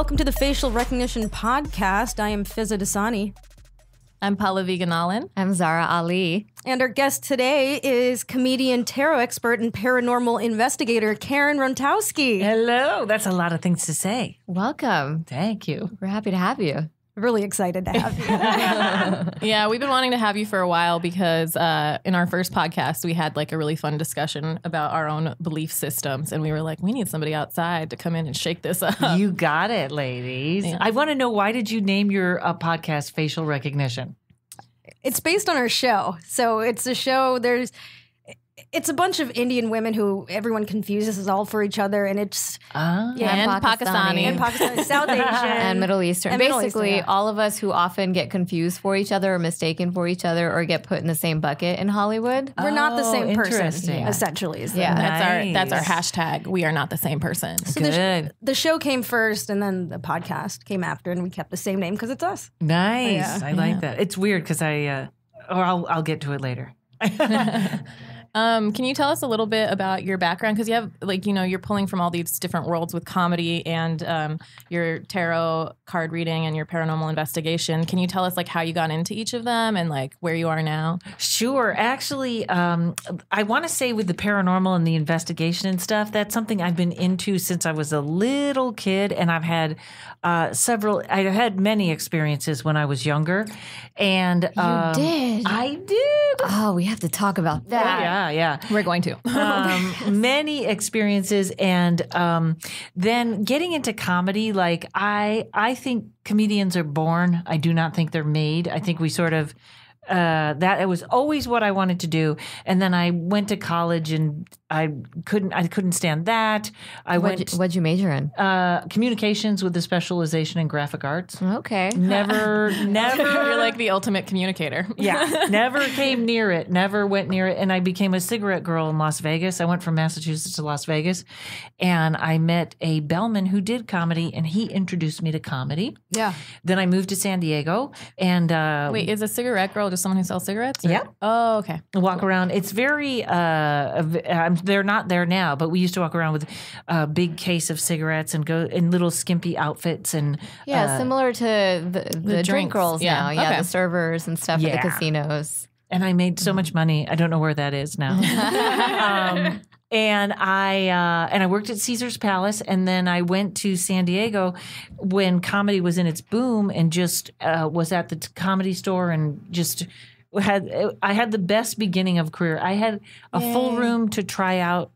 welcome to the Facial Recognition Podcast. I am Fizaa. I'm Pallavi. I'm Zahra Ali. And our guest today is comedian, tarot expert, and paranormal investigator, Karen Rontowski. Hello. That's a lot of things to say. Welcome. Thank you. We're happy to have you. Really excited to have you. Yeah, we've been wanting to have you for a while because in our first podcast, we had like a really fun discussion about our own belief systems. And we were like, we need somebody outside to come in and shake this up. You got it, ladies. Yeah. I want to know, why did you name your podcast Facial Recognition? It's based on our show. So it's a show, it's a bunch of Indian women who everyone confuses as all for each other. And it's, and Pakistani. And Pakistani, South Asian. And Middle Eastern. And Middle Basically, Eastern, yeah. all of us who often get confused for each other or mistaken for each other or get put in the same bucket in Hollywood. We're not the same person, interesting. essentially. Is the- Yeah. That's our hashtag. We are not the same person. So Good. the show came first, and then the podcast came after, and we kept the same name because it's us. Nice. Yeah. I like that. It's weird because I'll get to it later. Can you tell us a little bit about your background? Because you have, you're pulling from all these different worlds with comedy and your tarot card reading and your paranormal investigation. Can you tell us how you got into each of them and where you are now? Sure. Actually, I want to say with the paranormal and the investigation and stuff, that's something I've been into since I was a little kid, and I've had I had many experiences when I was younger. And You did? I did. Oh, we have to talk about that. Yeah. We're going to. Many experiences, and then getting into comedy. I think comedians are born. I do not think they're made. I think we sort of that it was always what I wanted to do. And then I went to college, and I couldn't stand that. What'd you major in? Communications with a specialization in graphic arts. Okay. Never. You're like the ultimate communicator. Yeah, never came near it, never went near it. And I became a cigarette girl in Las Vegas. I went from Massachusetts to Las Vegas, and I met a bellman who did comedy, and he introduced me to comedy. Yeah. Then I moved to San Diego, and Wait, is a cigarette girl just someone who sells cigarettes? Or? Yeah. Oh, okay. walk around. It's very, they're not there now, but we used to walk around with a big case of cigarettes and go in little skimpy outfits. And Similar to the drink drinks. girls Yeah. now. Yeah, Okay. the servers and stuff at the casinos. And I made so much money. I don't know where that is now. And I worked at Caesar's Palace, and then I went to San Diego when comedy was in its boom, and just was at the comedy store, and just I had the best beginning of a career. I had a full room to try out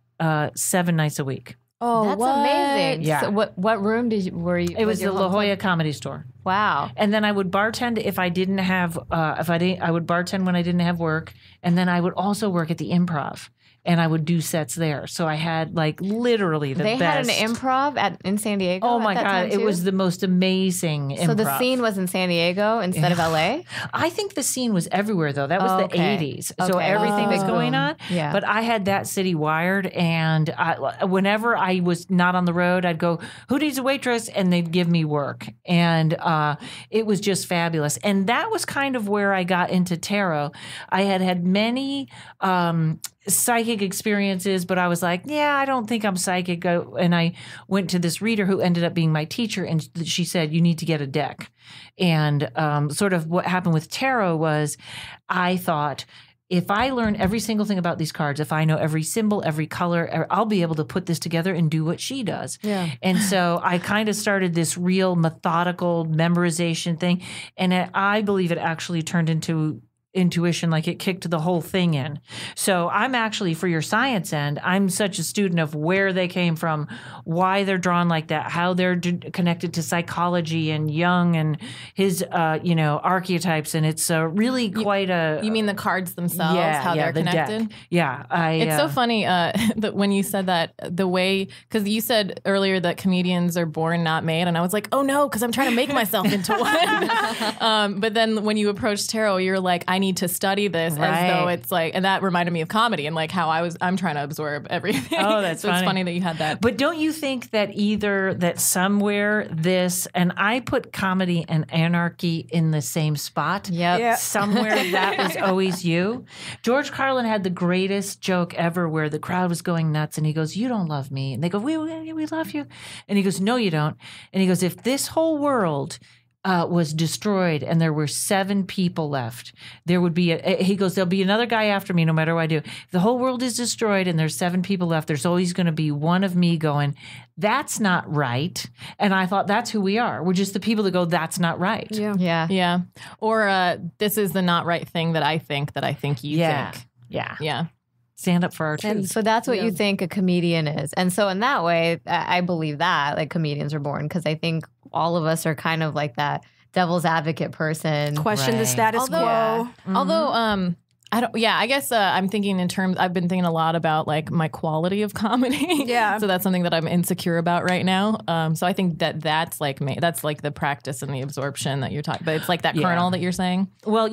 7 nights a week. Oh, That's what? amazing. Yeah. So what room were you? It was the your La home Jolla club? Comedy Store. Wow. And then I would bartend if I didn't have I would bartend when I didn't have work, and then I would also work at the Improv, and I would do sets there. So I had literally the They best. had an improv in San Diego. Oh at my that God! time, It too? was the most amazing improv. So the scene was in San Diego instead of LA? I think the scene was everywhere, though. That was the Okay. 80s. So Okay. everything was Big going boom. on. Yeah. But I had that city wired. And whenever I was not on the road, I'd go, who needs a waitress? And they'd give me work. And it was just fabulous. And that was kind of where I got into tarot. I had many psychic experiences, but I was like, yeah, I don't think I'm psychic. And I went to this reader who ended up being my teacher, and she said, you need to get a deck. And sort of what happened with tarot was, I thought, if I learn every single thing about these cards, if I know every symbol, every color, I'll be able to put this together and do what she does. Yeah. And so I kind of started this real methodical memorization thing. And I believe it actually turned into intuition, it kicked the whole thing in. So I'm actually, for your science end, I'm such a student of where they came from, why they're drawn like that, how they're connected to psychology and Jung and his, archetypes. And it's really quite a... You mean the cards themselves, how they're the connected? deck. Yeah. It's so funny that when you said that, the way, because you said earlier that comedians are born, not made. And I was like, oh no, because I'm trying to make myself into one. But then when you approached tarot, you're like, I need to study this as though it's like, and that reminded me of comedy and like how I'm trying to absorb everything. Oh, that's so funny. It's funny that you had that. But don't you think that either that somewhere this, and I put comedy and anarchy in the same spot. Yep. Yeah. Somewhere that was always you. George Carlin had the greatest joke ever where the crowd was going nuts and he goes, "You don't love me." And they go, we love you. And he goes, "No, you don't." And he goes, "If this whole world was destroyed and there were 7 people left, there would be he goes, there'll be another guy after me no matter what I do. If the whole world is destroyed and there's 7 people left, there's always going to be one of me going, that's not right." And I thought, that's who we are. We're just the people that go, that's not right. Yeah. Yeah. Yeah. Or this is the not right thing that I think you think. Yeah. Yeah. Stand up for our truth. So that's what you think a comedian is. And so in that way, I believe that like comedians are born because I think all of us are kind of like that devil's advocate person. Question the Right. status quo. Although, I guess I'm thinking I've been thinking a lot about like my quality of comedy. Yeah. So that's something that I'm insecure about right now. So I think that's like the practice and the absorption that you're talking, but it's like that kernel that you're saying. Well,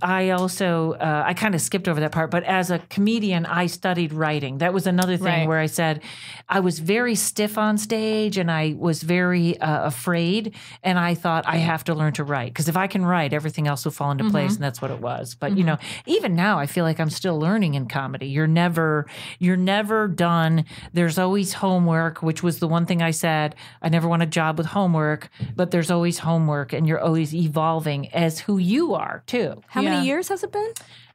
I kind of skipped over that part, but as a comedian, I studied writing. That was another thing Right. where I said I was very stiff on stage and I was very afraid. And I thought I have to learn to write because if I can write, everything else will fall into place. And that's what it was. But, even now I feel like I'm still learning in comedy. You're never done. There's always homework, which was the one thing I said. I never want a job with homework, but there's always homework and you're always evolving as who you are too. How Yeah. many years has it been?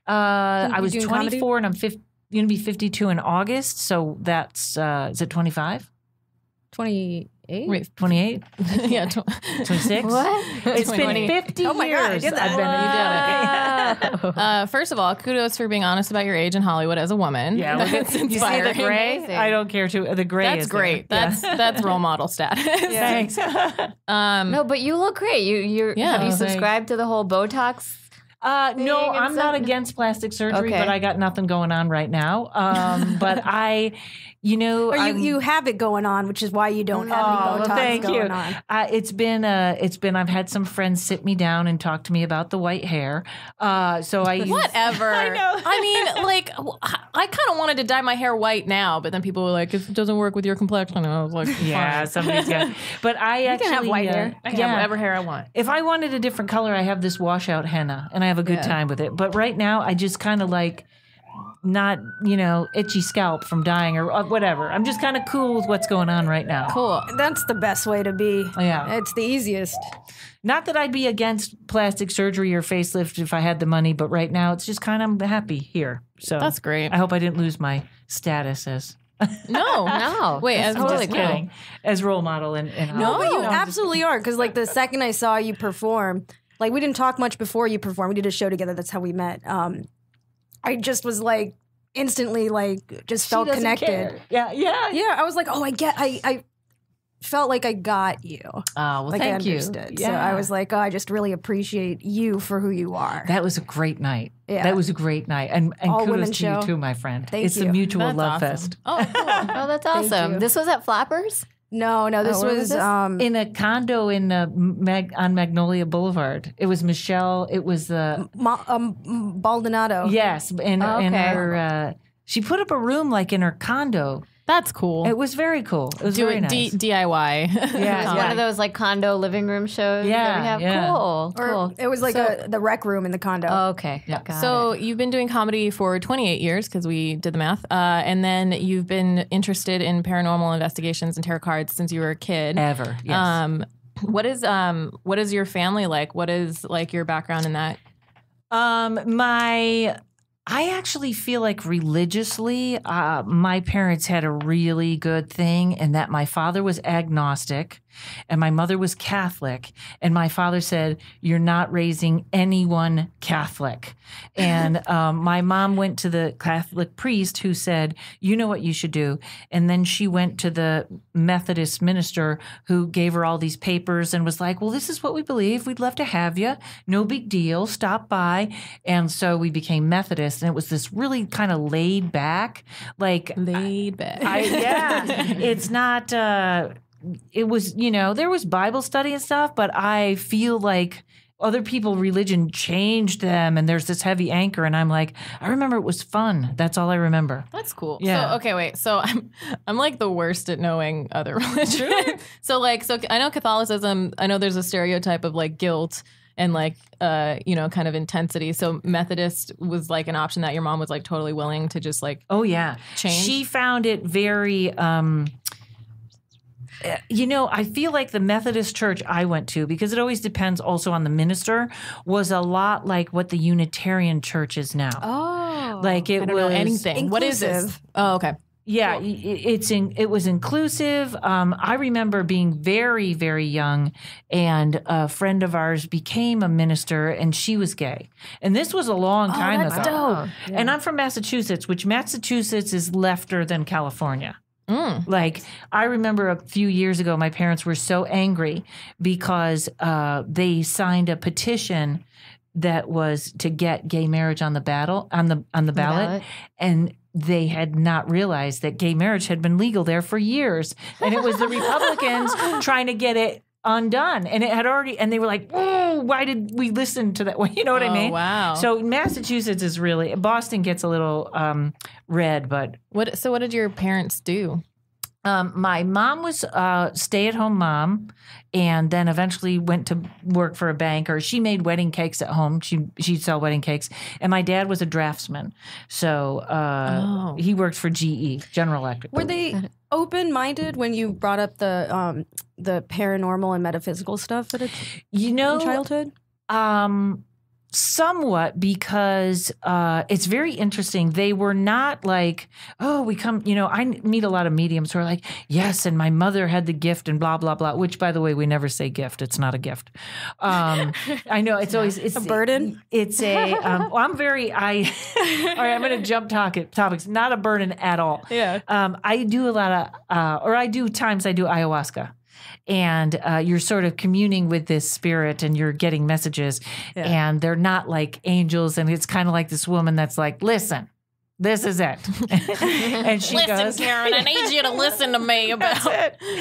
I was doing 24 and I'm going to be 52 in August. So that's, is it 25? 28? Wait, 28? yeah. 26? What? It's been 20. 50 Oh my years. God, I did that. I've been First of all, kudos for being honest about your age in Hollywood as a woman. Yeah, look at, That's you see the inspiring. gray? Amazing. I don't care too. The gray That's is there. great. Yeah. That's role model status. Thanks. No, but you look great. Have you thanks. subscribed to the whole Botox? No, and I'm not stuff? against plastic surgery, Okay. but I got nothing going on right now. But Or you have it going on, which is why you don't have any well, Botox thank going you. on. It's been. I've had some friends sit me down and talk to me about the white hair. So I Whatever. I know. I mean, like, I kind of wanted to dye my hair white now, but then people were like, "If it doesn't work with your complexion," and I was like, Yeah, fine. somebody's got. But I actually can have white hair. I can have whatever hair I want. If I wanted a different color, I have this washout henna, and I have a good time with it. But right now, I just kind of like not, itchy scalp from dyeing or whatever. I'm just kind of cool with what's going on right now. Cool. That's the best way to be. Yeah. It's the easiest. Not that I'd be against plastic surgery or facelift if I had the money, but right now it's just kind of I'm happy here. So That's great. I hope I didn't lose my status as No. No. Wait, as totally just kidding, as role model in No, but you I'm just- absolutely are. Because like the second I saw you perform, like we didn't talk much before you performed. We did a show together. That's how we met. I just was like instantly like just She felt doesn't connected. care. Yeah. Yeah, I was like, oh, I felt like I got you. Oh, well, Like thank I you. understood. Yeah. So I was like, oh, I just really appreciate you for who you are. That was a great night. Yeah. That was a great night. And All kudos women to show. you too, my friend. Thank it's you. a mutual That's love awesome. fest. Oh, cool. Oh, that's Thank awesome. you. This was at Flappers? No, this where was was this? In a condo in on Magnolia Boulevard. It was Michelle. It was Baldonado. yes, in Okay. her. She put up a room like in her condo. That's cool. It was very cool. It was Do very it nice. DIY. Yeah, It's one of those like condo living room shows Yeah, that we have. yeah. Cool. Or Cool. it was like the rec room in the condo. Oh, okay. Yeah. Got So it. you've been doing comedy for 28 years because we did the math, and then you've been interested in paranormal investigations and tarot cards since you were a kid. Ever. Yes. What is your family like? What is like your background in that? I actually feel like religiously, my parents had a really good thing in that my father was agnostic and my mother was Catholic. And my father said, "You're not raising anyone Catholic." And my mom went to the Catholic priest who said, "You know what you should do." And then she went to the Methodist minister who gave her all these papers and was like, "Well, this is what we believe. We'd love to have you. No big deal. Stop by." And so we became Methodist. And it was this really kind of laid back, like Laid back. it's not, it was, there was Bible study and stuff, but I feel like other people, religion changed them, and there's this heavy anchor. And I'm like, I remember it was fun. That's all I remember. That's cool. Yeah. So, okay, wait. So I'm like the worst at knowing other religions. So I know Catholicism, I know there's a stereotype of like guilt and like, kind of intensity. So Methodist was like an option that your mom was like totally willing to just like, Oh, yeah. change. She found it very, I feel like the Methodist church I went to, because it always depends also on the minister, was a lot like what the Unitarian church is now. Oh. Like it I don't was know anything. What is this? inclusive. Oh, okay. Yeah, it was inclusive. I remember being very, very young, and a friend of ours became a minister, and she was gay. And this was a long time that's ago. dope. And I'm from Massachusetts, which Massachusetts is lefter than California. Like, I remember a few years ago, my parents were so angry because they signed a petition that was to get gay marriage on the ballot, and they had not realized that gay marriage had been legal there for years, and it was the Republicans trying to get it undone, and it had already. And they were like, "Oh, why did we listen to that?" Well, you know what I mean? Wow. So Massachusetts is really. Boston gets a little red, but What did your parents do? my mom was a stay-at-home mom, and then eventually went to work for a bank, or she made wedding cakes at home. She'd sell wedding cakes. And my dad was a draftsman, so he worked for GE, General Electric. Were they open-minded when you brought up the paranormal and metaphysical stuff in childhood? Somewhat, because it's very interesting. They were not like, oh, I meet a lot of mediums who are like, yes, and my mother had the gift and blah, blah, blah, which, by the way, we never say gift. It's not a gift. I know it's a burden. It's a, all right, I'm going to jump topics. Not a burden at all. Yeah. I do a lot of, I do ayahuasca. And you're sort of communing with this spirit, and you're getting messages, and they're not like angels. And it's kind of like this woman that's like, listen, this is it. And she goes, Karen, I need you to listen to me about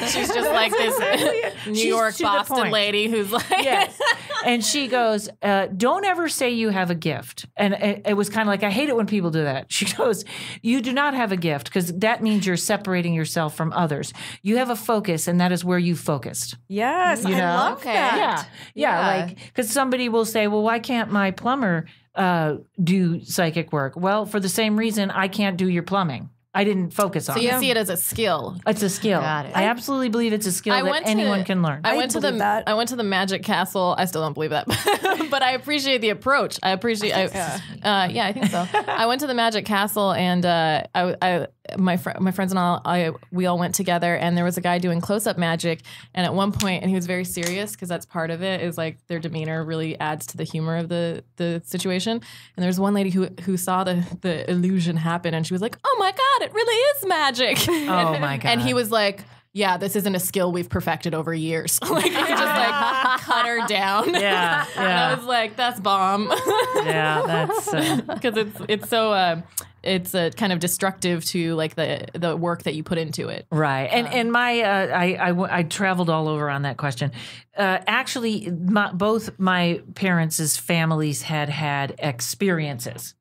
She's just like this New York, Boston lady who's like, yes. And she goes, don't ever say you have a gift. And it was kind of like, I hate it when people do that. She goes, you do not have a gift, because that means you're separating yourself from others. You have a focus, and that is where you focused. Yes, You know? I love that. Yeah. Like, because somebody will say, well, why can't my plumber do psychic work? Well, for the same reason I can't do your plumbing. I didn't focus on so you it. see it as a skill. It's a skill. Got it. I absolutely believe it's a skill that anyone can learn. I went to the Magic Castle. I still don't believe that, but I appreciate the approach. I think so. I went to the Magic Castle, and my friends and we all went together, and there was a guy doing close-up magic, and at one point, and he was very serious, because that's part of it, is like their demeanor really adds to the humor of the situation. And there's one lady who saw the illusion happen, and she was like, "Oh my God, it really is magic." Oh my God. And he was like, yeah, this isn't a skill we've perfected over years. Like, he just like cut her down. Yeah. And I was like, that's bomb. Yeah, that's because it's so it's kind of destructive to like the work that you put into it. right. And my I traveled all over on that question. Actually, both my parents' families had experiences.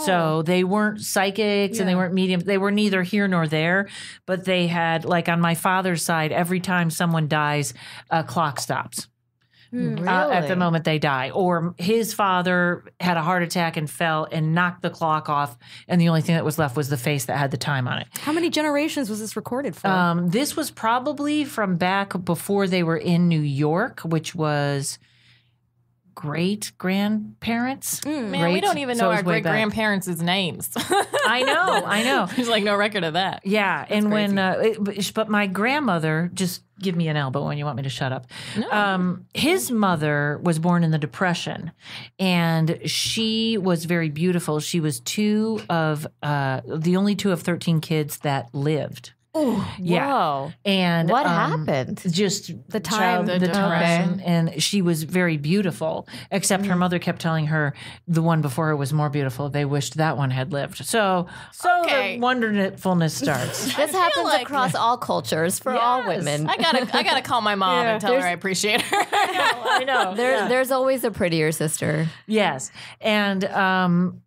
So they weren't psychics and they weren't mediums. They were neither here nor there, but they had, like on my father's side, every time someone dies, a clock stops. At the moment they die. Or his father had a heart attack and fell and knocked the clock off, and the only thing that was left was the face that had the time on it. How many generations was this recorded for? This was probably from back before they were in New York, which was great-grandparents. Man, we don't even know our great-grandparents' names. I know. There's like no record of that. Yeah, and crazy. but my grandmother, just give me an elbow when you want me to shut up. No. His mother was born in the Depression, and she was very beautiful. She was the only two of 13 kids that lived. Yeah. Whoa. And What happened? Just The time. the time, and she was very beautiful. Except her mother kept telling her the one before her was more beautiful. They wished that one had lived. So Okay. the wonderfulness starts. This happens like- across all cultures for all women. I gotta call my mom and tell her I appreciate her. I know. There's always a prettier sister. Yes, and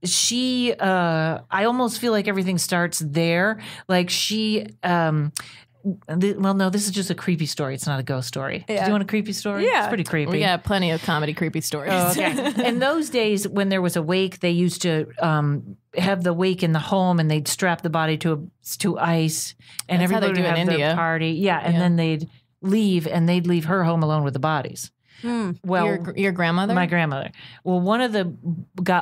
she. I almost feel like everything starts there. Like she. Well, no, this is just a creepy story. It's not a ghost story. Do you want a creepy story? Yeah. It's pretty creepy. We got plenty of comedy creepy stories. Oh, okay. In those days, when there was a wake, they used to have the wake in the home, and they'd strap the body to ice, and That's how they everybody do would in have India. their party. Yeah, and then they'd leave, and they'd leave her home alone with the bodies. Well, Your grandmother? my grandmother. Well, one of the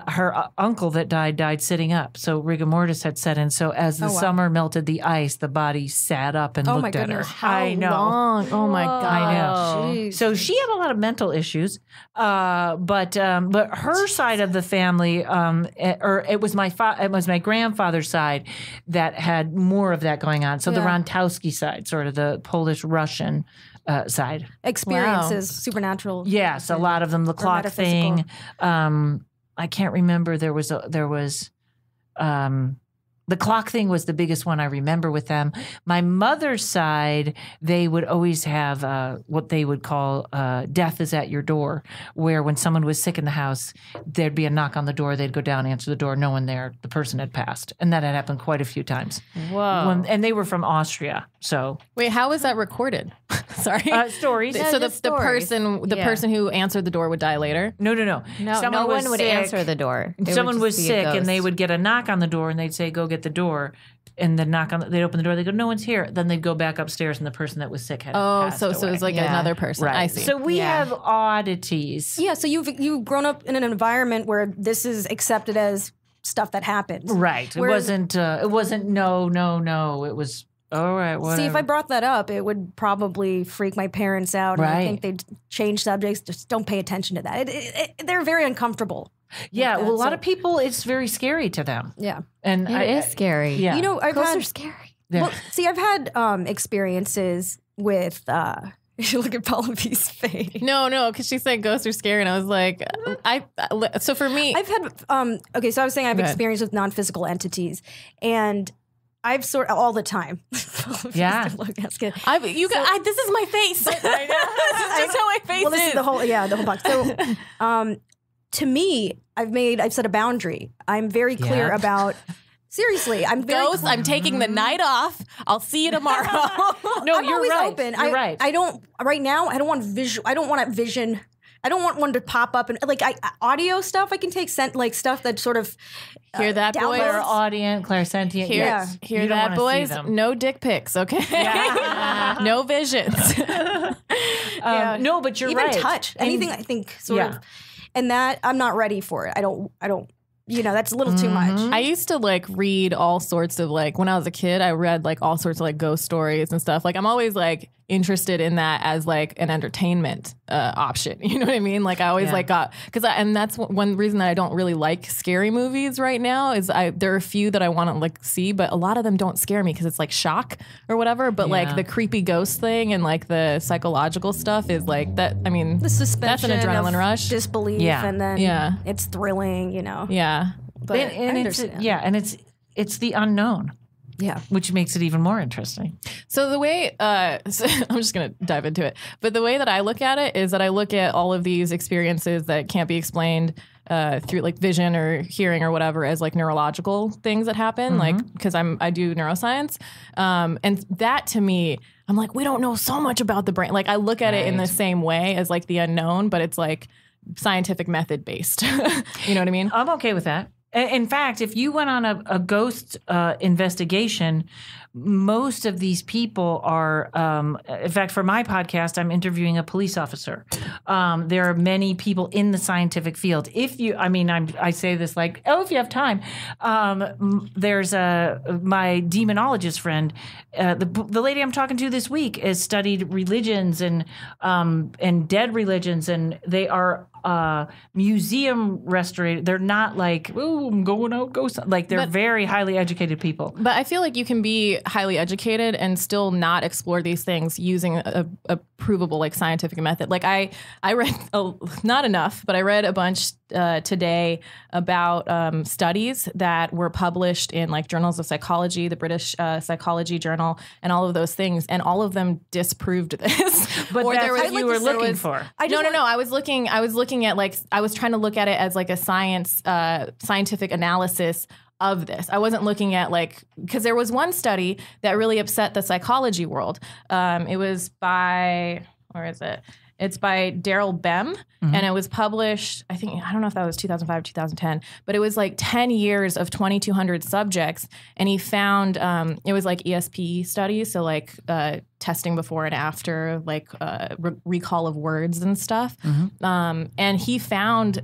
her uncle that died sitting up. So rigor mortis had set in. So as the summer melted the ice, the body sat up and Oh, my looked at her. goodness. How I know. long? Oh my god. I know. Jeez. So she had a lot of mental issues, but her side of the family, or it was my grandfather's side that had more of that going on. So the Yeah. Rontowski side, sort of the Polish Russian side. Experiences, supernatural. Yes, a lot of them. The clock metaphysical. thing. I can't remember. There was the clock thing was the biggest one I remember with them. My mother's side, they would always have what they would call death is at your door, where when someone was sick in the house, there'd be a knock on the door. They'd go down, answer the door. No one there. The person had passed. And that had happened quite a few times. Whoa. And they were from Austria. So Wait, how was that recorded? Sorry. stories. So the just stories. the Yeah. person who answered the door would die later. No. No, Someone no was one would sick. answer the door. It would Someone just was be a sick, and they ghost. would get a knock on the door, and they'd say, "Go get the door." And then they'd open the door. They go, "No one's here." Then they'd go back upstairs, and the person that was sick had Oh, passed so it away. was like Yeah. another person. Right. I see. So we Yeah. have oddities. Yeah, so you've grown up in an environment where this is accepted as stuff that happens. Right. It Whereas- wasn't. It wasn't. No. It was. All right. Whatever. See, if I brought that up, it would probably freak my parents out. And I Right. think they'd change subjects. Just don't pay attention to that. They're very uncomfortable. yeah. Well, a lot so- of people, it's very scary to them. Yeah. And It is scary. Yeah. You know, I've Ghosts had are scary. Yeah. Well, see, I've had experiences with. You look at Pallavi's face. No, because she said ghosts are scary, and I was like, So for me, I've had. Okay, so I was saying I've Go ahead. experience with non-physical entities, and I've all the time. Yeah. That's good. this is my face. This is just how my face Well, this is. is the whole box. So, to me, I've set a boundary. I'm very clear Yeah. about. Seriously, I'm very Ghosts, I'm taking the night off. I'll see you tomorrow. No, I'm you're always right. open. You're right. I don't right now. I don't want visual. I don't want a vision. I don't want one to pop up and audio stuff. I can take like stuff that sort of Hear that, boys? downloads. clairaudient, clairsentient. Hear, Yeah. hear You don't that, wanna see boys? them. No dick pics, okay? No visions. No, but you're even right. touch anything. I think sort of, and that I'm not ready for it. I don't. That's a little too much. I used to read all sorts of when I was a kid, I read all sorts of ghost stories and stuff. I'm always interested in that as an entertainment option. You know what I mean? I always got and that's one reason that I don't really like scary movies right now is there are a few that I want to see, but a lot of them don't scare me because it's shock or whatever. But the creepy ghost thing and the psychological stuff is that. I mean, The suspension, that's an adrenaline of rush. disbelief, Yeah. and then Yeah. it's thrilling. Yeah. But And I it's understand. and it's the unknown, Yeah. which makes it even more interesting. So the way, so I'm just going to dive into it, but the way that I look at it is that I look at all of these experiences that can't be explained through vision or hearing or whatever as neurological things that happen, because I do neuroscience. And that to me, I'm we don't know so much about the brain. I look at it in the same way as the unknown, but it's scientific method based. You know what I mean? I'm okay with that. In fact, if you went on a ghost investigation, most of these people are, in fact, for my podcast, I'm interviewing a police officer. There are many people in the scientific field. I say this if you have time, there's my demonologist friend, the lady I'm talking to this week has studied religions and dead religions, and they are museum restorated. They're not ooh, I'm going out ghost. They're very highly educated people. But I feel you can be highly educated and still not explore these things using a provable like scientific method. Like I read not enough, but I read a bunch today about studies that were published in like journals of psychology, the British Psychology Journal, and all of those things, and all of them disproved this. But that's what you were looking for. No. I was looking at like I was trying to look at it as like a scientific analysis of this. I wasn't looking at like, because there was one study that really upset the psychology world. It was by, where is it? It's by Daryl Bem, and it was published, I don't know if that was 2005 or 2010, but it was like 10 years of 2,200 subjects, and he found, it was like ESP studies, so like testing before and after, like recall of words and stuff. And he found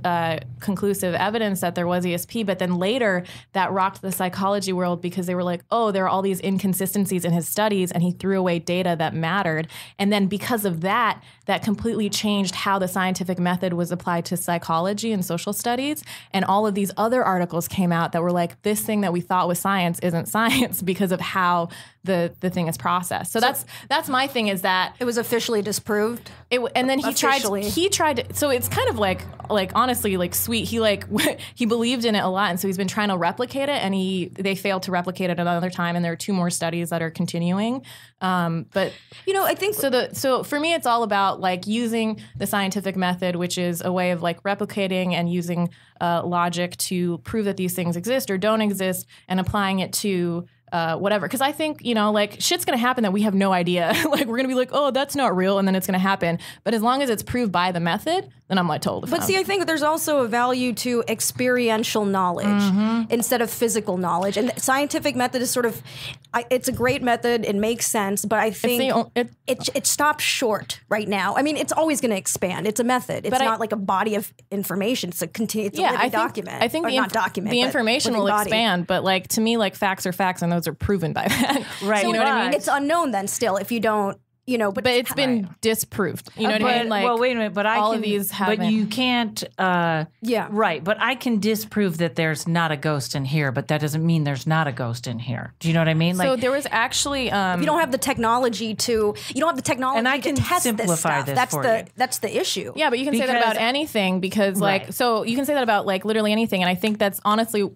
conclusive evidence that there was ESP, but then later that rocked the psychology world because they were like, oh, there are all these inconsistencies in his studies, and he threw away data that mattered. And then because of that, that completely changed how the scientific method was applied to psychology and social studies. And all of these other articles came out that were like, this thing that we thought was science isn't science because of how the thing is processed. So that's my thing, is that It was officially disproved. And then he Officially. tried to, so it's kind of like honestly like sweet. He like he believed in it a lot, and so he's been trying to replicate it, and they failed to replicate it another time, and there are 2 more studies that are continuing. But I think so for me, it's all about like using the scientific method, which is a way of like replicating and using logic to prove that these things exist or don't exist, and applying it to whatever. Because I think, like shit's going to happen that we have no idea. Like we're going to be like, oh, that's not real. And then it's going to happen. But as long as it's proved by the method, then I'm like totally fine. But see, I think there's also a value to experiential knowledge instead of physical knowledge. And the scientific method is sort of, it's a great method. It makes sense. But I think it stops short right now. I mean, it's always going to expand. It's a method. It's not like a body of information. It's a living document. I think the information will expand. But like to me, like facts are facts, and those are proven by that. Right. So You know what I mean? It's unknown then still if you don't, but it's been disproved. You know what I mean? Like, well, wait a minute, but all of these haven't. But you can't. Right. But I can disprove that there's not a ghost in here, but that doesn't mean there's not a ghost in here. Do you know what I mean? So there was actually. you don't have the technology to. You don't have the technology And I can to test simplify this stuff. this That's the issue. Yeah, but you can say that about anything because, like, Right. so you can say that about like literally anything, and I think that's honestly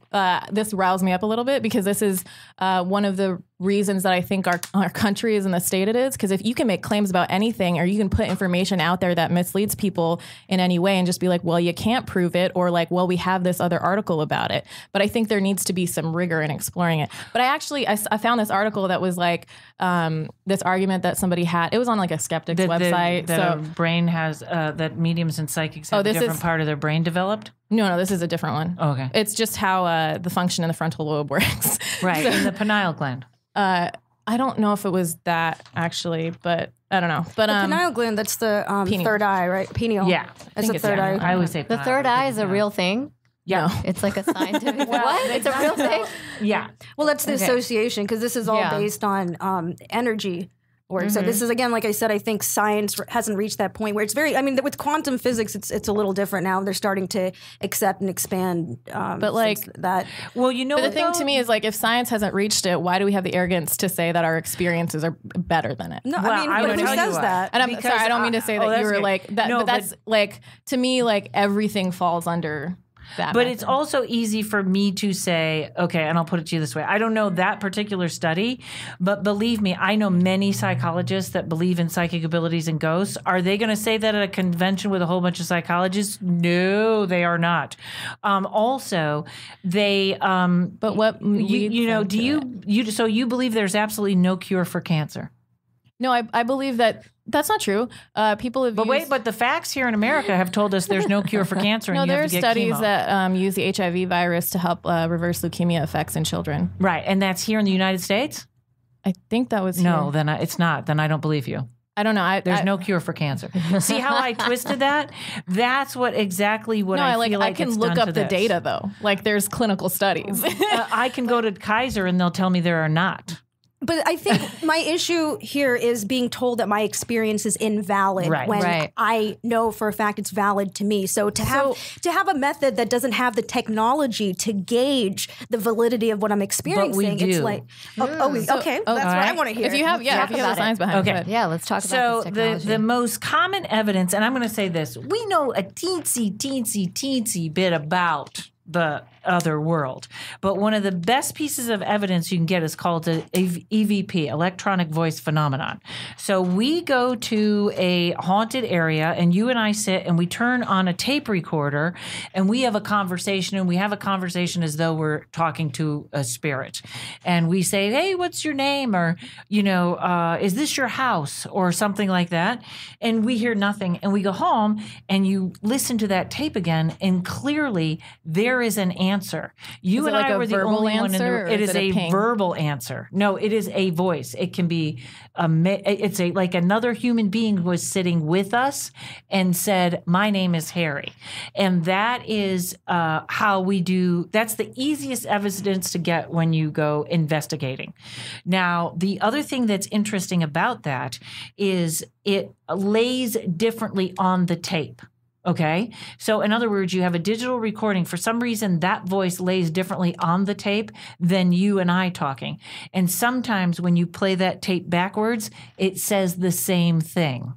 this riles me up a little bit because this is one of the reasons that I think our country is in the state it is, because if you can make claims about anything, or you can put information out there that misleads people in any way and just be like, well, you can't prove it, or like, well, we have this other article about it. But I think there needs to be some rigor in exploring it. But I found this article that was like this argument that somebody had. It was on like a skeptic's website. That a brain has that mediums and psychics have a this different is- part of their brain developed. No, this is a different one. Oh, okay. It's just how the function in the frontal lobe works. Right. In the pineal gland. I don't know if it was that actually, but I don't know. But The pineal gland, that's the third eye, right? Pineal. Yeah. That's the third eye. I always say The pineal, third but eye is a real thing. Yeah. It's like a scientific. What? It's a real thing. Yeah. Well, that's the association, because this is all based on energy work. So this is, again, like I said, I think science hasn't reached that point where it's very, I mean, with quantum physics, it's a little different now. They're starting to accept and expand But like that. Well, you know, But the thing to me is like, if science hasn't reached it, why do we have the arrogance to say that our experiences are better than it? No, Well, I mean, I would who tell you says why. that? And I'm Because sorry, I don't mean to say that that's you were great. like that, No, but that's like, to me, like everything falls under that. But method. it's also easy for me to say, okay, and I'll put it to you this way. I don't know that particular study, but believe me, I know many psychologists that believe in psychic abilities and ghosts. Are they going to say that at a convention with a whole bunch of psychologists? No, they are not. Also, they. But what you know? Do you? So you believe there's absolutely no cure for cancer? No, I believe that's not true. People have But used, wait, but the facts here in America have told us there's no cure for cancer. no, and you there have are to get studies chemo. that use the HIV virus to help reverse leukemia effects in children. Right, and that's here in the United States. I think that was No, here. then it's not. Then I don't believe you. I don't know. There's no cure for cancer. See how I twisted that? That's exactly what No, I feel like I can it's look done up to the this. data though. Like there's clinical studies. I can go to Kaiser and they'll tell me there are not. But I think my issue here is being told that my experience is invalid when I know for a fact it's valid to me. So to have a method that doesn't have the technology to gauge the validity of what I'm experiencing, it's like, okay, that's what I want to hear. If you have, if you have the science behind it. Yeah, let's talk about this technology. So the most common evidence, and I'm going to say this, we know a teensy bit about the other world. But one of the best pieces of evidence you can get is called the EVP, electronic voice phenomenon. So we go to a haunted area and you and I sit and we turn on a tape recorder and we have a conversation, and we have a conversation as though we're talking to a spirit. And we say, hey, what's your name? Or, is this your house? Or something like that. And we hear nothing. And we go home and you listen to that tape again, and clearly there is an answer. You and I were the only one in the. It is a verbal answer. No, it is a voice. It can be it's like another human being was sitting with us and said, "My name is Harry," and that is how we do. That's the easiest evidence to get when you go investigating. Now, the other thing that's interesting about that is it lays differently on the tape. Okay. So in other words, you have a digital recording. For some reason, that voice lays differently on the tape than you and I talking. And sometimes when you play that tape backwards, it says the same thing.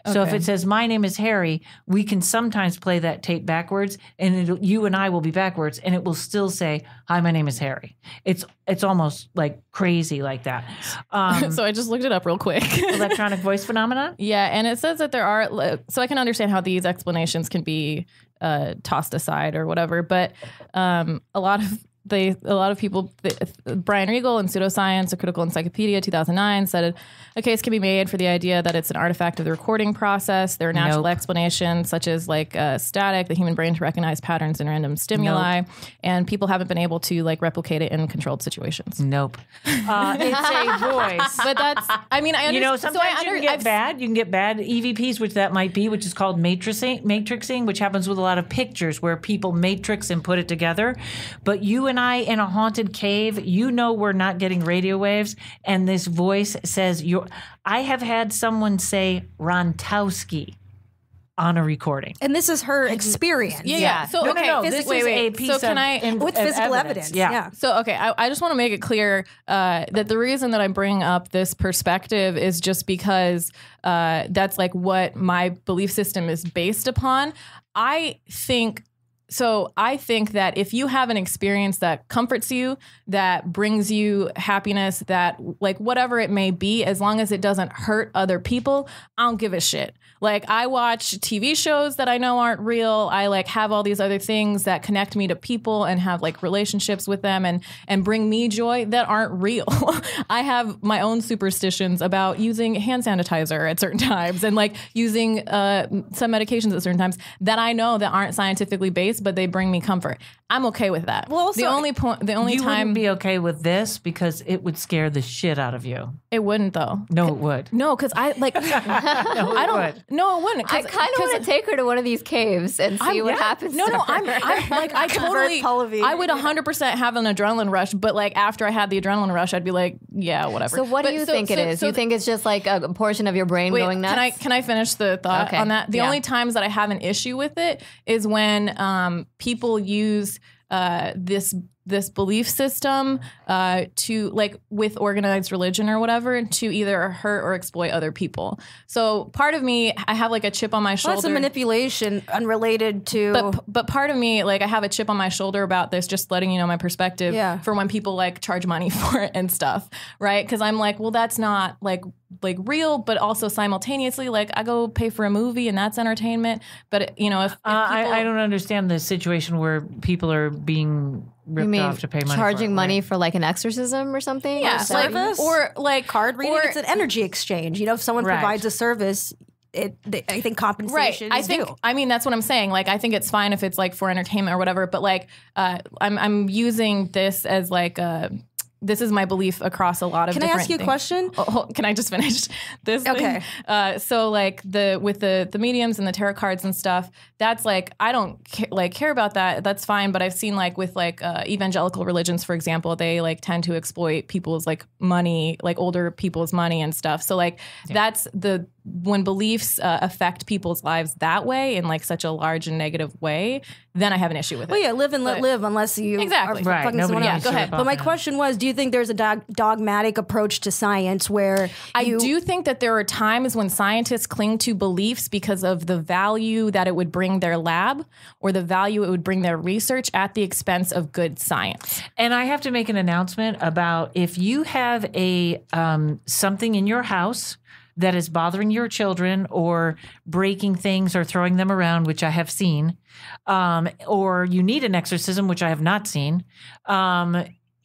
Okay. So if it says, my name is Harry, we can sometimes play that tape backwards, and you and I will be backwards, and it will still say, hi, my name is Harry. It's almost like crazy like that. So I just looked it up real quick. Electronic voice phenomenon? Yeah, and it says that there are, so I can understand how these explanations can be tossed aside or whatever, but a lot of people, Brian Regal in Pseudoscience, a Critical Encyclopedia, 2009, said a case can be made for the idea that it's an artifact of the recording process. There are natural explanations, such as static, the human brain to recognize patterns in random stimuli, and people haven't been able to replicate it in controlled situations. Nope. It's a voice. But that's, I mean, I understand. Sometimes you can get bad EVPs, which that might be, which is called matrixing, which happens with a lot of pictures where people matrix and put it together. But you and I in a haunted cave, we're not getting radio waves, and this voice says I have had someone say Rontowski on a recording, and this is her experience. Yeah. So no. This is a piece with physical evidence. Yeah. So I just want to make it clear that the reason that I bring up this perspective is just because that's what my belief system is based upon. I think that if you have an experience that comforts you, that brings you happiness, that whatever it may be, as long as it doesn't hurt other people, I don't give a shit. I watch TV shows that I know aren't real. I have all these other things that connect me to people and have relationships with them and bring me joy that aren't real. I have my own superstitions about using hand sanitizer at certain times and using some medications at certain times that I know that aren't scientifically based, but they bring me comfort. I'm okay with that. Well, also, the only time you wouldn't be okay with this because it would scare the shit out of you. It wouldn't though. No, it would. No, because I No, I don't. Would. No, it wouldn't. I kind of want to take her to one of these caves and see what happens. No, I totally. Pallavi. I would 100% have an adrenaline rush, but after I had the adrenaline rush, I'd be yeah, whatever. So what do you think it is? You think it's just a portion of your brain going nuts? Can I finish the thought on that? The only times that I have an issue with it is when people use this belief system to with organized religion or whatever to either hurt or exploit other people. So part of me, I have a chip on my shoulder. That's a manipulation unrelated to. But part of me, I have a chip on my shoulder about this, just letting you know my perspective for when people charge money for it and stuff, right? Because I'm well, that's not real, but also simultaneously, I go pay for a movie and that's entertainment. But if people, I don't understand the situation where people are being ripped off to pay money, charging money for an exorcism or something, or service, or card reading. It's an energy exchange. If someone provides a service, I think compensation is due. I mean, that's what I'm saying. I think it's fine if it's for entertainment or whatever. But I'm using this as this is my belief across a lot of Can I different ask you a things. question? Can I just finish this Okay. thing? So like with the mediums and the tarot cards and stuff, that's like, I don't care about that. That's fine. But I've seen like with like evangelical religions, for example, they like tend to exploit people's like money, like older people's money and stuff. So like that's when beliefs affect people's lives that way in like such a large and negative way, then I have an issue with it. Well, yeah, live and let live unless you Exactly. are Right. fucking Nobody someone needs else. to rip But off my anyone. question was, do you think there's a dogmatic approach to science where I do think that there are times when scientists cling to beliefs because of the value that it would bring their lab or the value it would bring their research at the expense of good science. And I have to make an announcement about if you have a something in your house that is bothering your children or breaking things or throwing them around, which I have seen, or you need an exorcism, which I have not seen,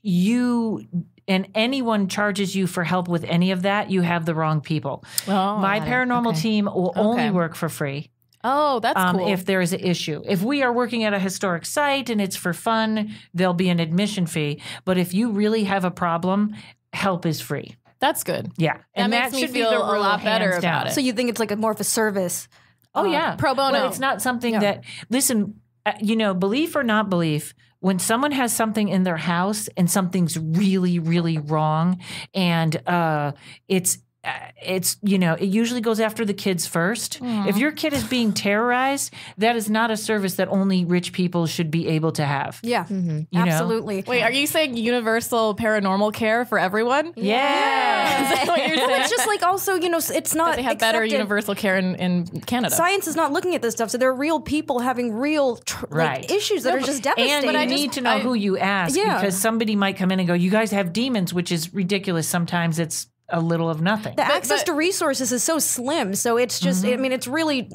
you and anyone charges you for help with any of that, you have the wrong people. Oh, My paranormal team will only work for free. Oh, that's cool. If there is an issue. If we are working at a historic site and it's for fun, there'll be an admission fee. But if you really have a problem, help is free. That's good. Yeah. That makes me feel a lot better about it. so you think it's like more of a service? Oh, yeah. Pro bono. Well, it's not something that, listen, belief or not belief, when someone has something in their house and something's really, really wrong and it usually goes after the kids first. If your kid is being terrorized, that is not a service that only rich people should be able to have. Yeah, know? absolutely. Wait, are you saying universal paranormal care for everyone? Yeah. Is that what you're saying? It's just like also, it's not They have better accepted. universal care in Canada. Science is not looking at this stuff, so there are real people having real Right. issues that are just devastating. And you need to know who you ask because somebody might come in and go, you guys have demons, which is ridiculous. Sometimes it's a little of nothing. The access to resources is so slim, so it's just, I mean, it's really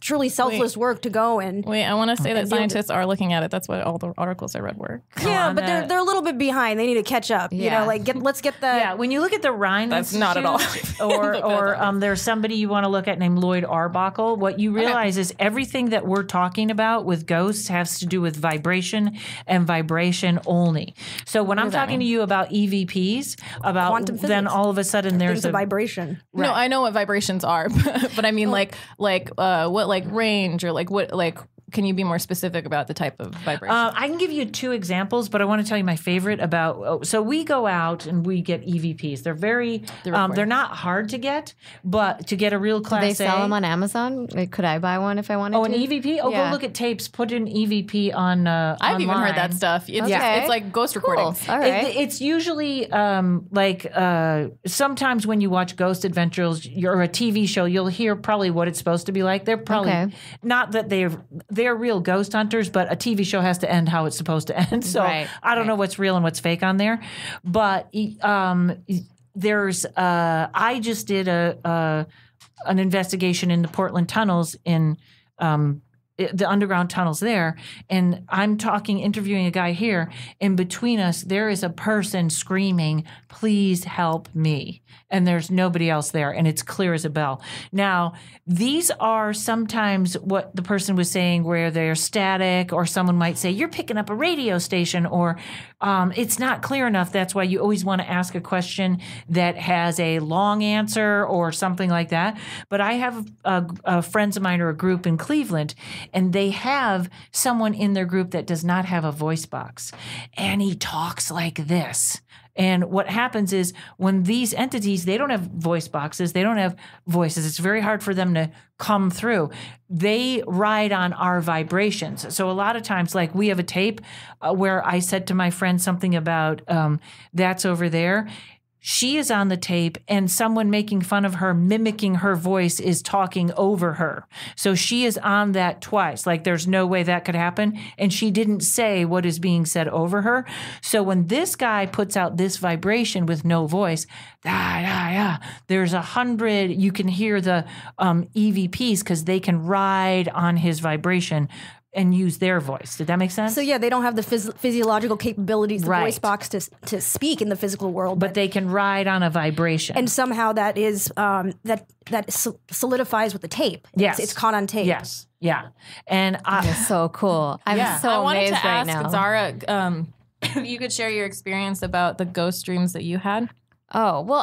truly selfless work to go and. Wait, I want to say that scientists are looking at it. That's what all the articles I read were. Yeah, but they're a little bit behind. They need to catch up. You know, like let's get the. Yeah, when you look at the Rhine That's Institute, not at all. or there's somebody you want to look at named Lloyd Arbuckle, what you realize is everything that we're talking about with ghosts has to do with vibration and vibration only. So when I'm talking to you about EVPs, about Quantum then physics. all of a sudden there's Things of vibration. No, I know what vibrations are, but I mean what like range or like what like. Can you be more specific about the type of vibration? I can give you 2 examples, but I want to tell you my favorite about. So we go out and we get EVPs. They're they're not hard to get, but to get a real class Do they sell A, them on Amazon? Like, could I buy one if I wanted Oh, to? an EVP? Oh, Yeah. go look at tapes. Put an EVP on. I've even heard that stuff. It's Okay. it's like ghost recordings. All right. It's usually sometimes when you watch Ghost Adventures or a TV show, you'll hear probably what it's supposed to be like. They're probably not that they're real ghost hunters, but a TV show has to end how it's supposed to end. So I don't know what's real and what's fake on there. But there's I just did an investigation in the Portland tunnels in the underground tunnels there, and I'm interviewing a guy here, and between us there is a person screaming, "Please help me," and there's nobody else there, and it's clear as a bell. Now, these are sometimes what the person was saying where they're static, or someone might say, "You're picking up a radio station," or it's not clear enough. That's why you always want to ask a question that has a long answer or something like that. But I have friends of mine or a group in Cleveland, and they have someone in their group that does not have a voice box, and he talks like this. And what happens is when these entities, they don't have voice boxes, they don't have voices. It's very hard for them to come through. They ride on our vibrations. So a lot of times, like we have a tape where I said to my friend something about that's over there. She is on the tape and someone making fun of her, mimicking her voice is talking over her. So she is on that twice. Like there's no way that could happen. And she didn't say what is being said over her. So when this guy puts out this vibration with no voice, there's 100, you can hear the EVPs because they can ride on his vibration and use their voice. Did that make sense? So yeah, they don't have the physiological capabilities, the voice box to speak in the physical world, but they can ride on a vibration, and somehow that is that solidifies with the tape. Yes, it's caught on tape. Yes, yeah, and It's so cool. I'm so I wanted amazed to right ask now. Zahra. you could share your experience about the ghost dreams that you had. Oh, well,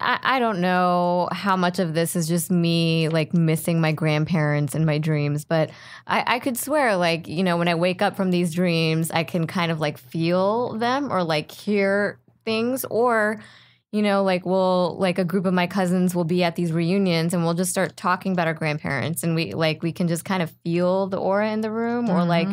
I don't know how much of this is just me like missing my grandparents in my dreams, but I could swear like, you know, when I wake up from these dreams, I can kind of like feel them or like hear things, or, you know, like like a group of my cousins will be at these reunions and we'll just start talking about our grandparents, and we can just kind of feel the aura in the room, or like,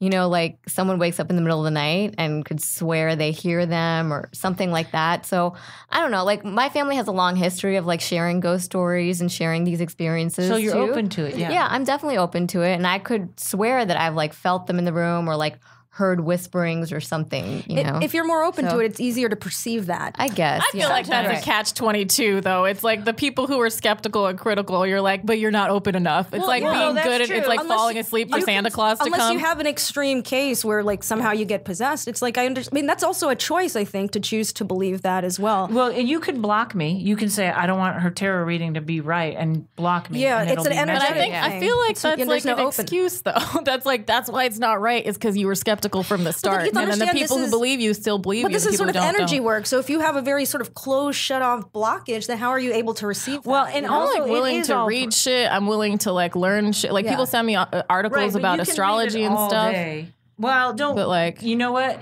you know, like someone wakes up in the middle of the night and could swear they hear them or something like that. So I don't know, like my family has a long history of like sharing ghost stories and sharing these experiences. So you're too. open to it, yeah. Yeah, I'm definitely open to it. And I could swear that I've like felt them in the room or like heard whisperings or something, you know. If you're more open to it, it's easier to perceive that. I guess. I feel like that's a catch-22, though. It's like the people who are skeptical and critical, you're like, but you're not open enough. It's like being good at, it's like falling asleep for Santa Claus to come. Unless you have an extreme case where like somehow you get possessed. It's like, I mean, that's also a choice, I think, to choose to believe that as well. Well, and you can block me. You can say, I don't want her tarot reading to be right, and block me. Yeah, and it's an energetic thing. I feel like that's like an excuse, though. That's why it's not right, is because you were skeptical from the start. And then the people who believe you still believe you. But this is sort of energy work. So if you have a very sort of closed, shut off blockage, then how are you able to receive that? Well, and I'm like willing to read shit. I'm willing to like learn shit. Like people send me articles about astrology and stuff. Day. Well, don't. But like, you know what?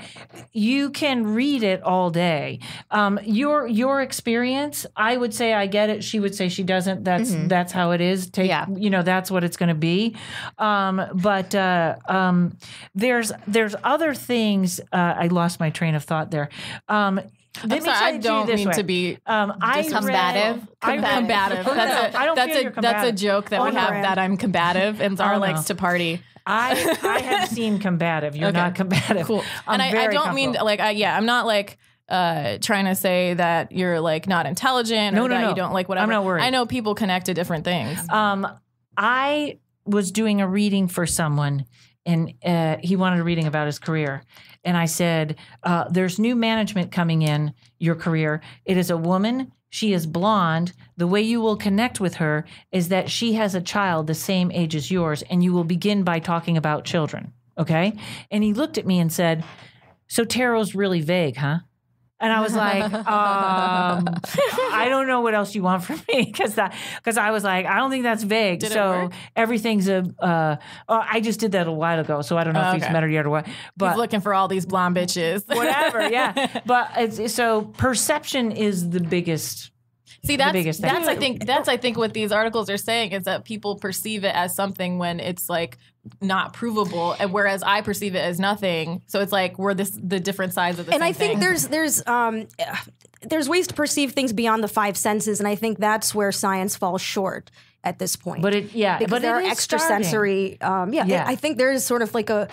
You can read it all day. Your experience, I would say I get it. She would say she doesn't. That's how it is. You know, that's what it's going to be. But there's other things. I lost my train of thought there. I don't mean to be combative. Combative. That's a joke that we have, that I'm combative, and Zahra likes to party. I have seen combative. You're not combative. Cool. And I don't mean like I'm not like trying to say that you're like not intelligent or that you don't like whatever. I'm not worried. I know people connect to different things. I was doing a reading for someone, and he wanted a reading about his career. And I said, there's new management coming in your career. It is a woman. She is blonde. The way you will connect with her is that she has a child the same age as yours, and you will begin by talking about children, okay? And he looked at me and said, so tarot's really vague, huh? And I was like, I don't know what else you want from me, because I was like, I don't think that's vague. Did so it work? Everything's I just did that a while ago, so I don't know if he's met her yet or what. But he's looking for all these blonde bitches. Whatever, yeah. But so perception is the biggest. See, that's I think what these articles are saying is that people perceive it as something when it's like not provable, and whereas I perceive it as nothing. So it's like we're the different sides of the same thing. And I think there's ways to perceive things beyond the five senses, and I think that's where science falls short at this point. But because there are extrasensory. I think there is sort of like a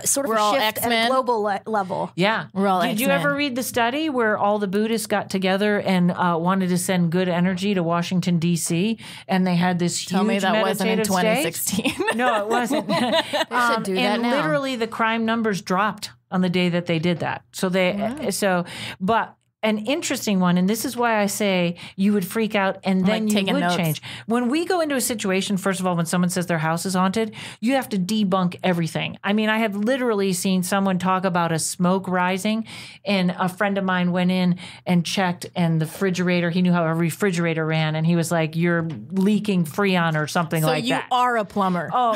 sort of a shift at a global level. Yeah. We're all Did you ever read the study where all the Buddhists got together and wanted to send good energy to Washington, D.C., and they had this huge meditative Tell me that wasn't in 2016. No, it wasn't. They should do that now. Literally the crime numbers dropped on the day that they did that. But an interesting one, and this is why I say you would freak out and then you would change. When we go into a situation, first of all, when someone says their house is haunted, you have to debunk everything. I mean, I have literally seen someone talk about a smoke rising, and a friend of mine went in and checked, and the refrigerator, he knew how a refrigerator ran, and he was like, you're leaking Freon or something like that. So you are a plumber. Oh.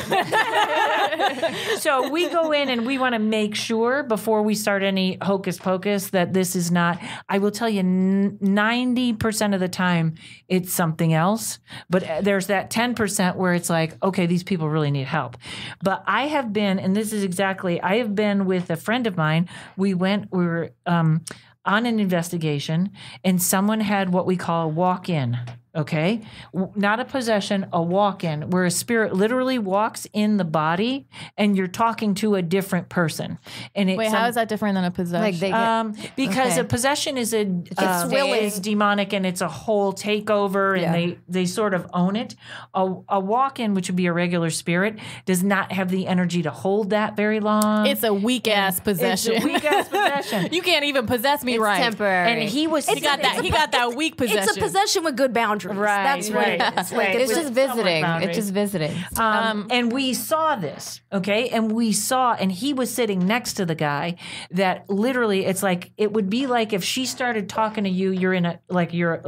So we go in and we want to make sure before we start any hocus pocus that this is not... I will tell you 90% of the time it's something else, but there's that 10% where it's like, okay, these people really need help. But I have been, and this is exactly, I have been with a friend of mine. We were on an investigation, and someone had what we call a walk-in. Okay, not a possession, a walk-in, where a spirit literally walks in the body, and you're talking to a different person. And wait, how is that different than a possession? Like because a possession is is demonic, and it's a whole takeover, and they sort of own it. A walk-in, which would be a regular spirit, does not have the energy to hold that very long. It's a weak ass possession. It's a weak ass possession. You can't even possess me right. Temporary. And he got that weak possession. It's a possession with good boundaries. boundaries. Right, That's what right. it is. Like, It's just visiting. boundaries. It's just visiting. And we saw this, okay? And he was sitting next to the guy that literally, it's like, it would be like if she started talking to you, you're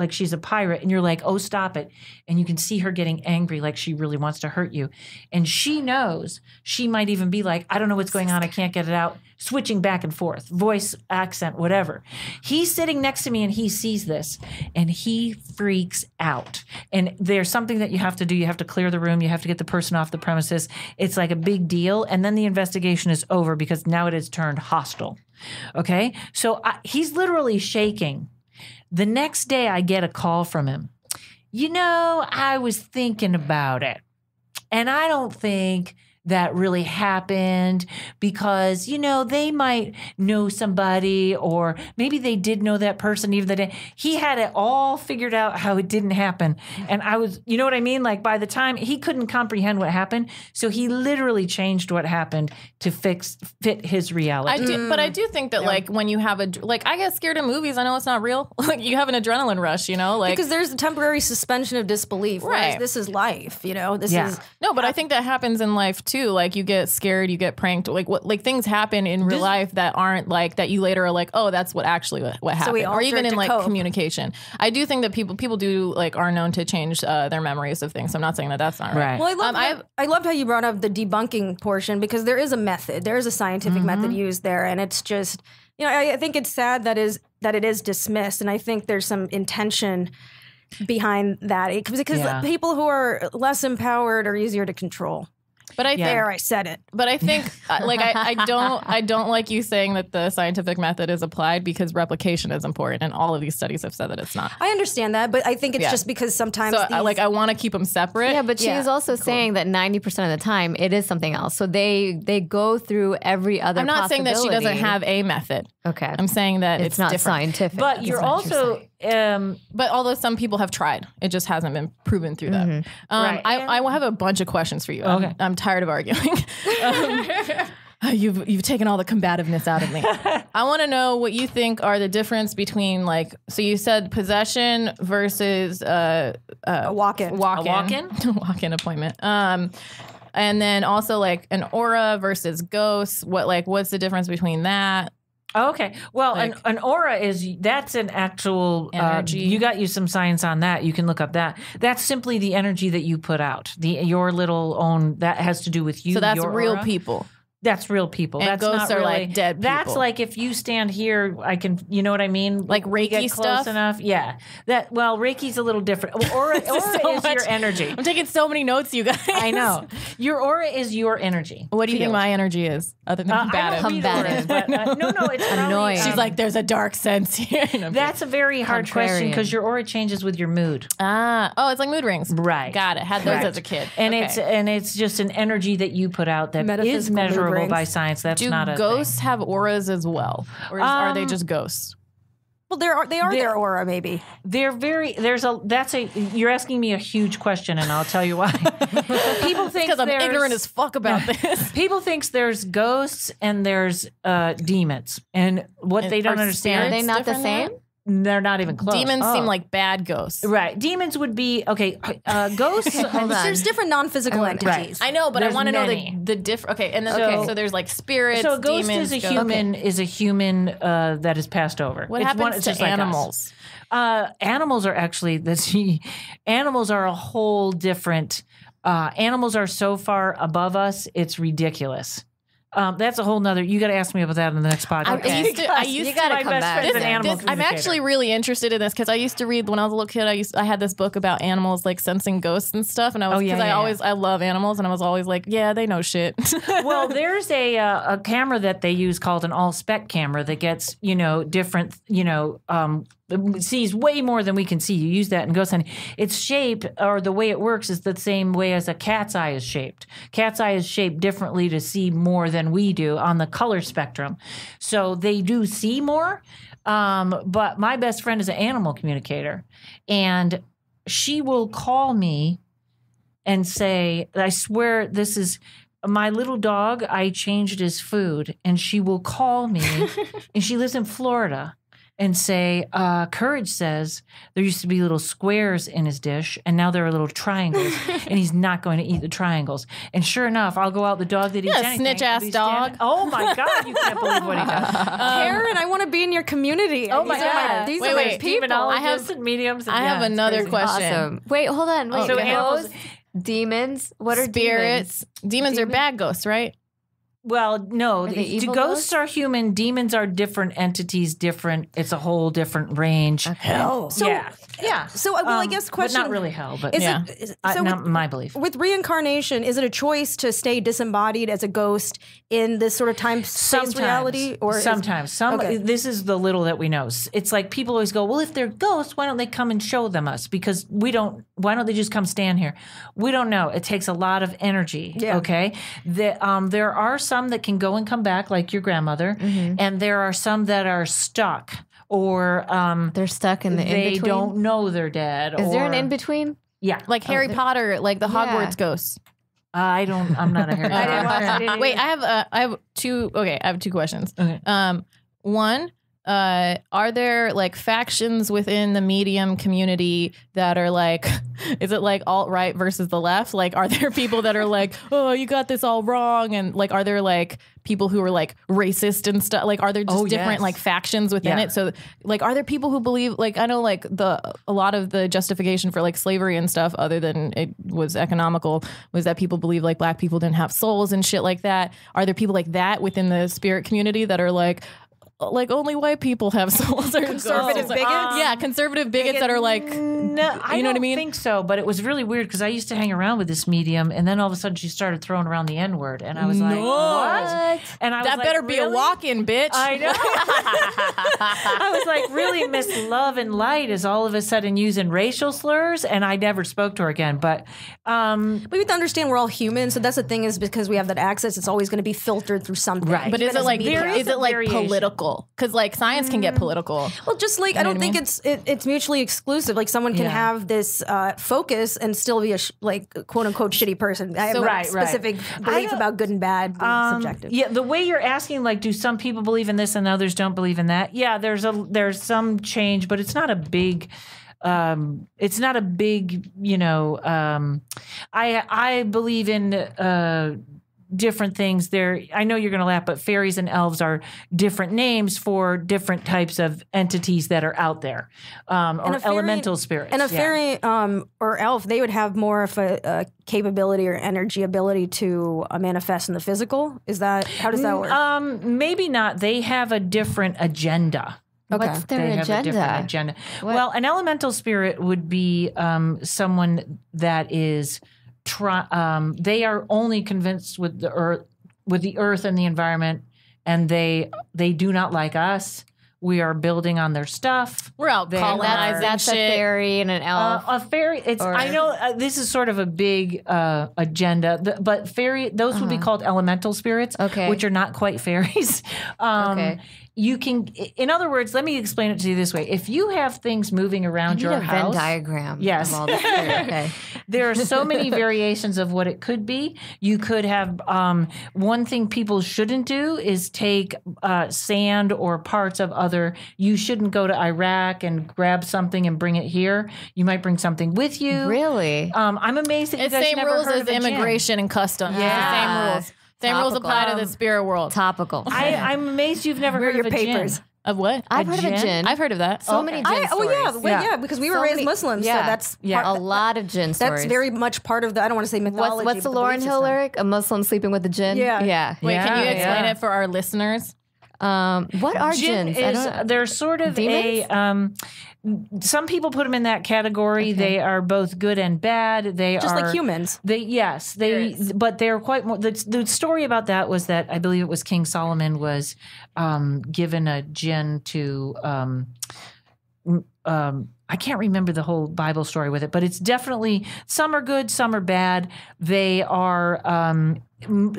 she's a pirate, and you're like, oh, stop it. And you can see her getting angry, like she really wants to hurt you. And she knows, she might even be like, I don't know what's going on, I can't get it out. Switching back and forth, voice, accent, whatever. He's sitting next to me and he sees this and he freaks out. And there's something that you have to do. You have to clear the room. You have to get the person off the premises. It's like a big deal. And then the investigation is over because now it has turned hostile. Okay? So he's literally shaking. The next day I get a call from him. I was thinking about it. And I don't think that really happened because, they might know somebody, or maybe they did know that person even the day. He had it all figured out how it didn't happen. And I was, you know what I mean? Like by the time he couldn't comprehend what happened. So he literally changed what happened to fit his reality. But I do think that like when you have I get scared in movies. I know it's not real. Like you have an adrenaline rush, because there's a temporary suspension of disbelief. Whereas Right. This is life, this is. No, but I think that happens in life too. Like you get scared, you get pranked. Like things happen in real life that aren't like that. You later are like, oh, that's what happened. Or even in like communication. I do think that people do like are known to change their memories of things. So I'm not saying that that's not right. Well, I loved how you brought up the debunking portion because there is a method. There is a scientific method used there, and it's just I think it's sad that it is dismissed, and I think there's some intention behind that because people who are less empowered are easier to control. But I said it. But I think I don't like you saying that the scientific method is applied because replication is important, and all of these studies have said that it's not. I understand that, but I think it's just because sometimes I want to keep them separate. Yeah, but she's also saying that 90% of the time it is something else. So they go through every other. I'm not saying that she doesn't have a method. Okay, I'm saying that it's not different. scientific. But you're also. But although some people have tried, it just hasn't been proven through that. Right. I have a bunch of questions for you. Okay. I'm tired of arguing. You've taken all the combativeness out of me. I want to know what you think are the difference between so you said possession versus a walk-in walk-in appointment. And then also like an aura versus ghosts. What's the difference between that? Okay. Well, an aura that's an actual energy. You got some science on that. You can look up that. That's simply the energy that you put out. Your little own that has to do with you. So that's your real aura. people. That's real people. And that's ghosts not are really, like dead people. That's like if you stand here, I can, you know what I mean? Like Reiki get close stuff? enough. Yeah. Reiki's a little different. Aura is your energy. I'm taking so many notes, you guys. I know. Your aura is your energy. What do you think my energy is? Other than combative. No, it's annoying. She's like, there's a dark sense here. That's a very hard question because your aura changes with your mood. It's like mood rings. Right. Got it. Had those as a kid. And it's just an energy that you put out that is measurable by science. That's not a ghosts have auras as well, or are they just ghosts? Well, they are their aura, maybe. They're very. You're asking me a huge question, and I'll tell you why. People think because I'm ignorant as fuck about this. People think there's ghosts and there's demons, and what they don't understand. Are they not the same? They're not even close. Demons seem like bad ghosts. Right. Demons would be, ghosts. There's different non-physical entities. I know, but I want to know the different. Okay, and then so there's like spirits, so a ghost demons. Is a human that is passed over. What happens to animals? Animals are actually, animals are a whole different, animals are so far above us, it's ridiculous. That's a whole nother. You got to ask me about that in the next podcast. I used to my best friend's an animal I'm actually really interested in this because I used to read when I was a little kid. I had this book about animals like sensing ghosts and stuff, and I was I love animals, and I was always like, yeah, they know shit. Well, there's a camera that they use called an all spec camera that gets different sees way more than we can see. You use that in ghost hunting. Its shape or the way it works is the same way as a cat's eye is shaped. Cat's eye is shaped differently to see more than we do on the color spectrum. So they do see more. But my best friend is an animal communicator, and she will call me and say, I swear this is my little dog. I changed his food, and she will call me and she lives in Florida. and say, Courage says there used to be little squares in his dish, and now there are little triangles, and he's not going to eat the triangles. And sure enough, I'll go out the dog that eats anything. Snitch-ass dog. Oh, my God, you can't believe what he does. Karen, I want to be in your community. Oh, my God. These Wait, are my people. Demonologists and mediums. I have another question. Awesome. Wait, hold on. Wait, So animals, demons? What are spirits? Demons are bad ghosts, right? well, no, Are they evil ghosts are human. Demons are different entities, different. It's a whole different range. Hell. So, yeah. So, well, I guess question. But not really hell, but Is Yeah. not my belief. With reincarnation, is it a choice to stay disembodied as a ghost in this sort of time-space reality? Or sometimes. Okay. This is the little that we know. It's like people always go, well, if they're ghosts, why don't they come and show them us? Because we don't. Why don't they just come stand here? We don't know. It takes a lot of energy. Yeah. Okay. There are some that can go and come back, like your grandmother, and there are some that are stuck. Or They're stuck in the they in-between? don't know they're dead. Is there an in-between? Yeah. Like Harry Potter, like the Hogwarts ghosts. I'm not a Harry Potter. Wait, I have two. Okay, I have two questions. Okay. One, are there like factions within the medium community that are like, is it like alt-right versus the left? Like, are there people that are like, oh, you got this all wrong? And like, are there like people who are like racist and stuff? Like, are there just different like factions within it? So like, are there people who believe, like, I know like a lot of the justification for like slavery and stuff, other than it was economical, was that people believe like black people didn't have souls and shit like that. Are there people like that within the spirit community that are like only white people have souls? Or Conservative bigots? Yeah, conservative bigots that are like, No, I know what I mean? think so, but it was really weird because I used to hang around with this medium, and then all of a sudden she started throwing around the N-word, and I was like, what? And I was that like, better be a really? walk-in, bitch. I know. I was like, really, Miss Love and Light is all of a sudden using racial slurs, and I never spoke to her again. But we have to understand we're all human, so that's the thing, is because we have that access, it's always going to be filtered through something. Right. But even is it as like media. is it like variation. political? Because like science can get political. Well, just like I don't think it's mutually exclusive. Like someone can have this focus and still be a like quote unquote shitty person. I have a specific belief about good and bad being subjective. Yeah, the way you're asking, like, do some people believe in this and others don't believe in that? Yeah, there's some change, but it's not a big. It's not a big, I believe in different things there. I know you're going to laugh, but fairies and elves are different names for different types of entities that are out there, or elemental spirits. And a fairy or elf, they would have more of a capability or energy ability to manifest in the physical. Is that, how does that work? Maybe not. They have a different agenda. Okay. What's their They have a different agenda. Well, an elemental spirit would be someone that is they are only convinced with the earth and the environment, and they do not like us. We are building on their stuff. We're out colonizing That's shit. a fairy and an elf. A fairy. I know this is sort of a big agenda, but fairy. Those would be called elemental spirits, which are not quite fairies. You can, in other words, let me explain it to you this way: if you have things moving around your house, Venn diagram. Yes. Of all this okay. There are so many variations of what it could be. You could have one thing people shouldn't do is take sand or parts of other. You shouldn't go to Iraq and grab something and bring it here. You might bring something with you. Really? I'm amazed that you It's guys same never rules heard as of a jinn. immigration and customs. Yeah. Same rules. Same rules apply to the spirit world. Topical. I'm amazed you've never heard your of a papers? jinn. Of what? I've heard of a jinn? jinn. I've heard of that. So many jinn stories. Because we were raised Muslims, so that's a lot of jinn stories. That's very much part of the. I don't want to say mythology. What's the but Lauryn belief Hill system. lyric? A Muslim sleeping with a jinn. Yeah. Wait, can you explain it for our listeners? What are Jinn jinns? they're sort of demons? some people put them in that category. They are both good and bad. They Just are like humans. But they're quite more. The story about that was that I believe it was King Solomon was given a jinn to. I can't remember the whole Bible story with it, but it's definitely some are good, some are bad. They are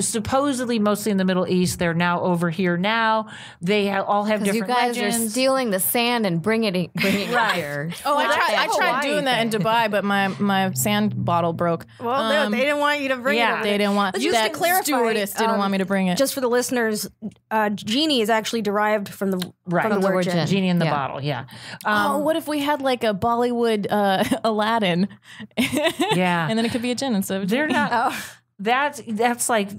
supposedly mostly in the Middle East. They're now over here now. They all have different legends. You guys are stealing the sand and bringing it here. Oh, I tried doing that in Dubai, but my sand bottle broke. Well, they didn't want you to bring it. They didn't want. Just to clarify, stewardess didn't want me to bring it. Just for the listeners, genie is actually derived from the word jinn. Genie in the bottle. Yeah. What if we had like a Bollywood Aladdin? Yeah, and then it could be a jinn instead of a They're genie. not. That's like,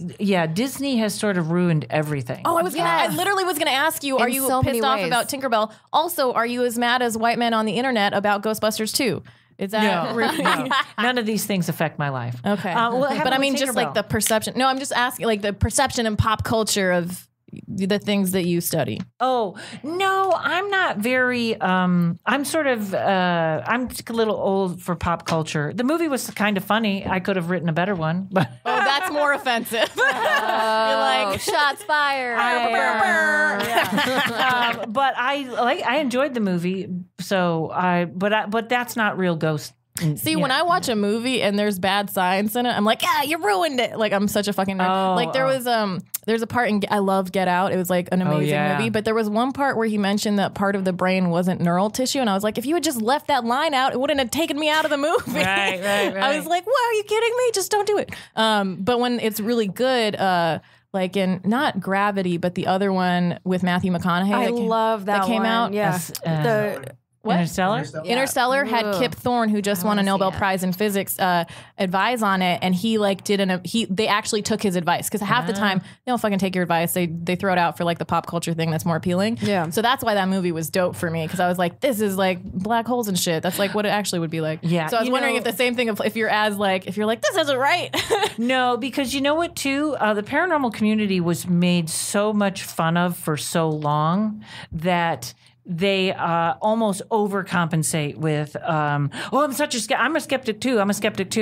Disney has sort of ruined everything. Oh, I literally was gonna ask you, are you so pissed off ways. about Tinkerbell? Also, are you as mad as white men on the internet about Ghostbusters 2? Is that no. None of these things affect my life. Okay. But I mean, just like the perception. No, I'm just asking, like the perception and pop culture of the things that you study. Oh, no, I'm not very, I'm sort of, I'm a little old for pop culture. The movie was kind of funny. I could have written a better one, but. Oh, that's more offensive. You're like, shots fired. But I enjoyed the movie. So but that's not real ghost. See, when I watch a movie and there's bad science in it, I'm like, you ruined it. Like, I'm such a fucking nerd. Like, there's a part in, I loved Get Out. It was like an amazing movie. But there was one part where he mentioned that part of the brain wasn't neural tissue. And I was like, if you had just left that line out, it wouldn't have taken me out of the movie. Right. I was like, what, are you kidding me? Just don't do it. But when it's really good, like in not Gravity, but the other one with Matthew McConaughey. I love that came one. out. Yes. What? Interstellar? Interstellar had Kip Thorne, who just won a Nobel Prize in physics, advise on it, and he like they actually took his advice, because half the time they don't fucking take your advice. They throw it out for like the pop culture thing that's more appealing. Yeah. So that's why that movie was dope for me, because I was like, this is like black holes and shit. That's like what it actually would be like. Yeah. So I was wondering if the same thing, if you're like, this isn't right. No, because you know what too? The paranormal community was made so much fun of for so long that they almost overcompensate with, I'm a skeptic too.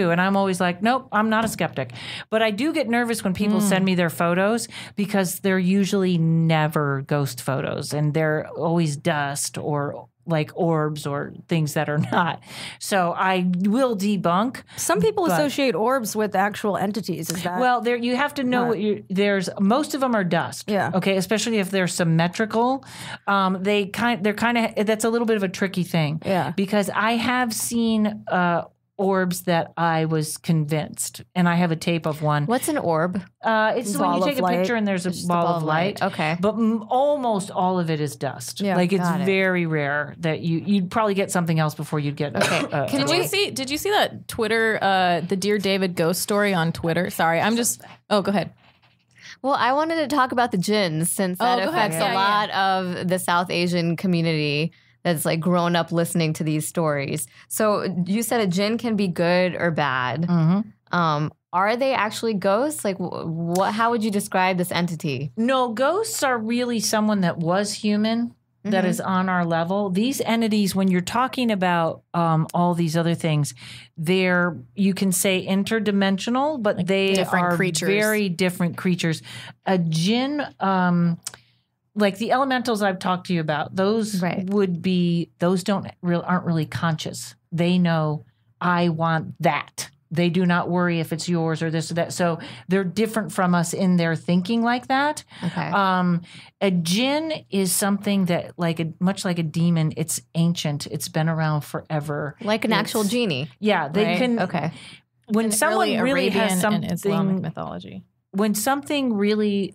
And I'm always like, nope, I'm not a skeptic. But I do get nervous when people send me their photos, because they're usually never ghost photos, and they're always dust or like orbs or things that are not. So I will debunk. Some people associate orbs with actual entities. Is that? Well, there you have to know most of them are dust. Yeah. Okay, especially if they're symmetrical. They're kind of, that's a little bit of a tricky thing. Yeah. Because I have seen orbs that I was convinced, and I have a tape of one. What's an orb? It's when you take a picture and there's a ball of light. Okay. But almost all of it is dust. Yeah, like it's very rare that you'd probably get something else before you'd get. Okay. Did you see that Twitter, the Dear David ghost story on Twitter? Sorry, go ahead. Well, I wanted to talk about the jinns, since that affects a lot of the South Asian community that's like grown up listening to these stories. So you said a jinn can be good or bad. Mm-hmm. Are they actually ghosts? Like, how would you describe this entity? No, ghosts are really someone that was human, that is on our level. These entities, when you're talking about all these other things, you can say interdimensional, but like they are creatures. Very different creatures. A jinn, like the elementals I've talked to you about, those aren't really conscious. They know, I want that. They do not worry if it's yours or this or that. So they're different from us in their thinking like that. Okay. A jinn is something that, much like a demon, it's ancient. It's been around forever. Like an actual genie. Yeah, they can. Okay. When someone really Arabian has something, and Islamic mythology. When something really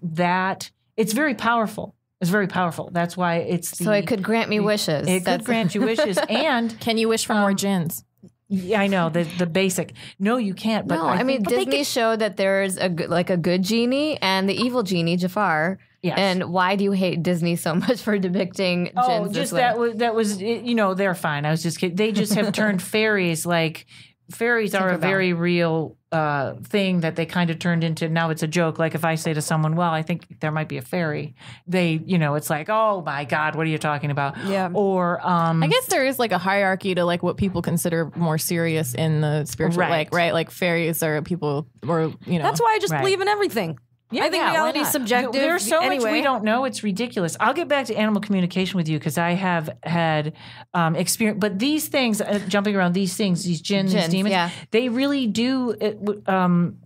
it's very powerful. It's very powerful. That's why so it could grant me wishes. It could grant you wishes. And can you wish for more jinns? Yeah, I know the basic. No, you can't. But no, I mean Disney showed that there's a good genie and the evil genie Jafar. Yes. And why do you hate Disney so much for depicting jinns this way? that was they're fine. I was just kidding. They just have turned fairies like. Fairies are a very real thing that they kind of turned into. Now it's a joke. Like if I say to someone, well, I think there might be a fairy, it's like, oh my God, what are you talking about? Yeah. Or I guess there is like a hierarchy to like what people consider more serious in the spiritual, right? Like fairies are people, or That's why I just believe in everything. I think reality is subjective. There's so anyway. much we don't know. It's ridiculous. I'll get back to animal communication with you because I have had experience. But these things, jumping around, these things, these jinns, these demons, they really do.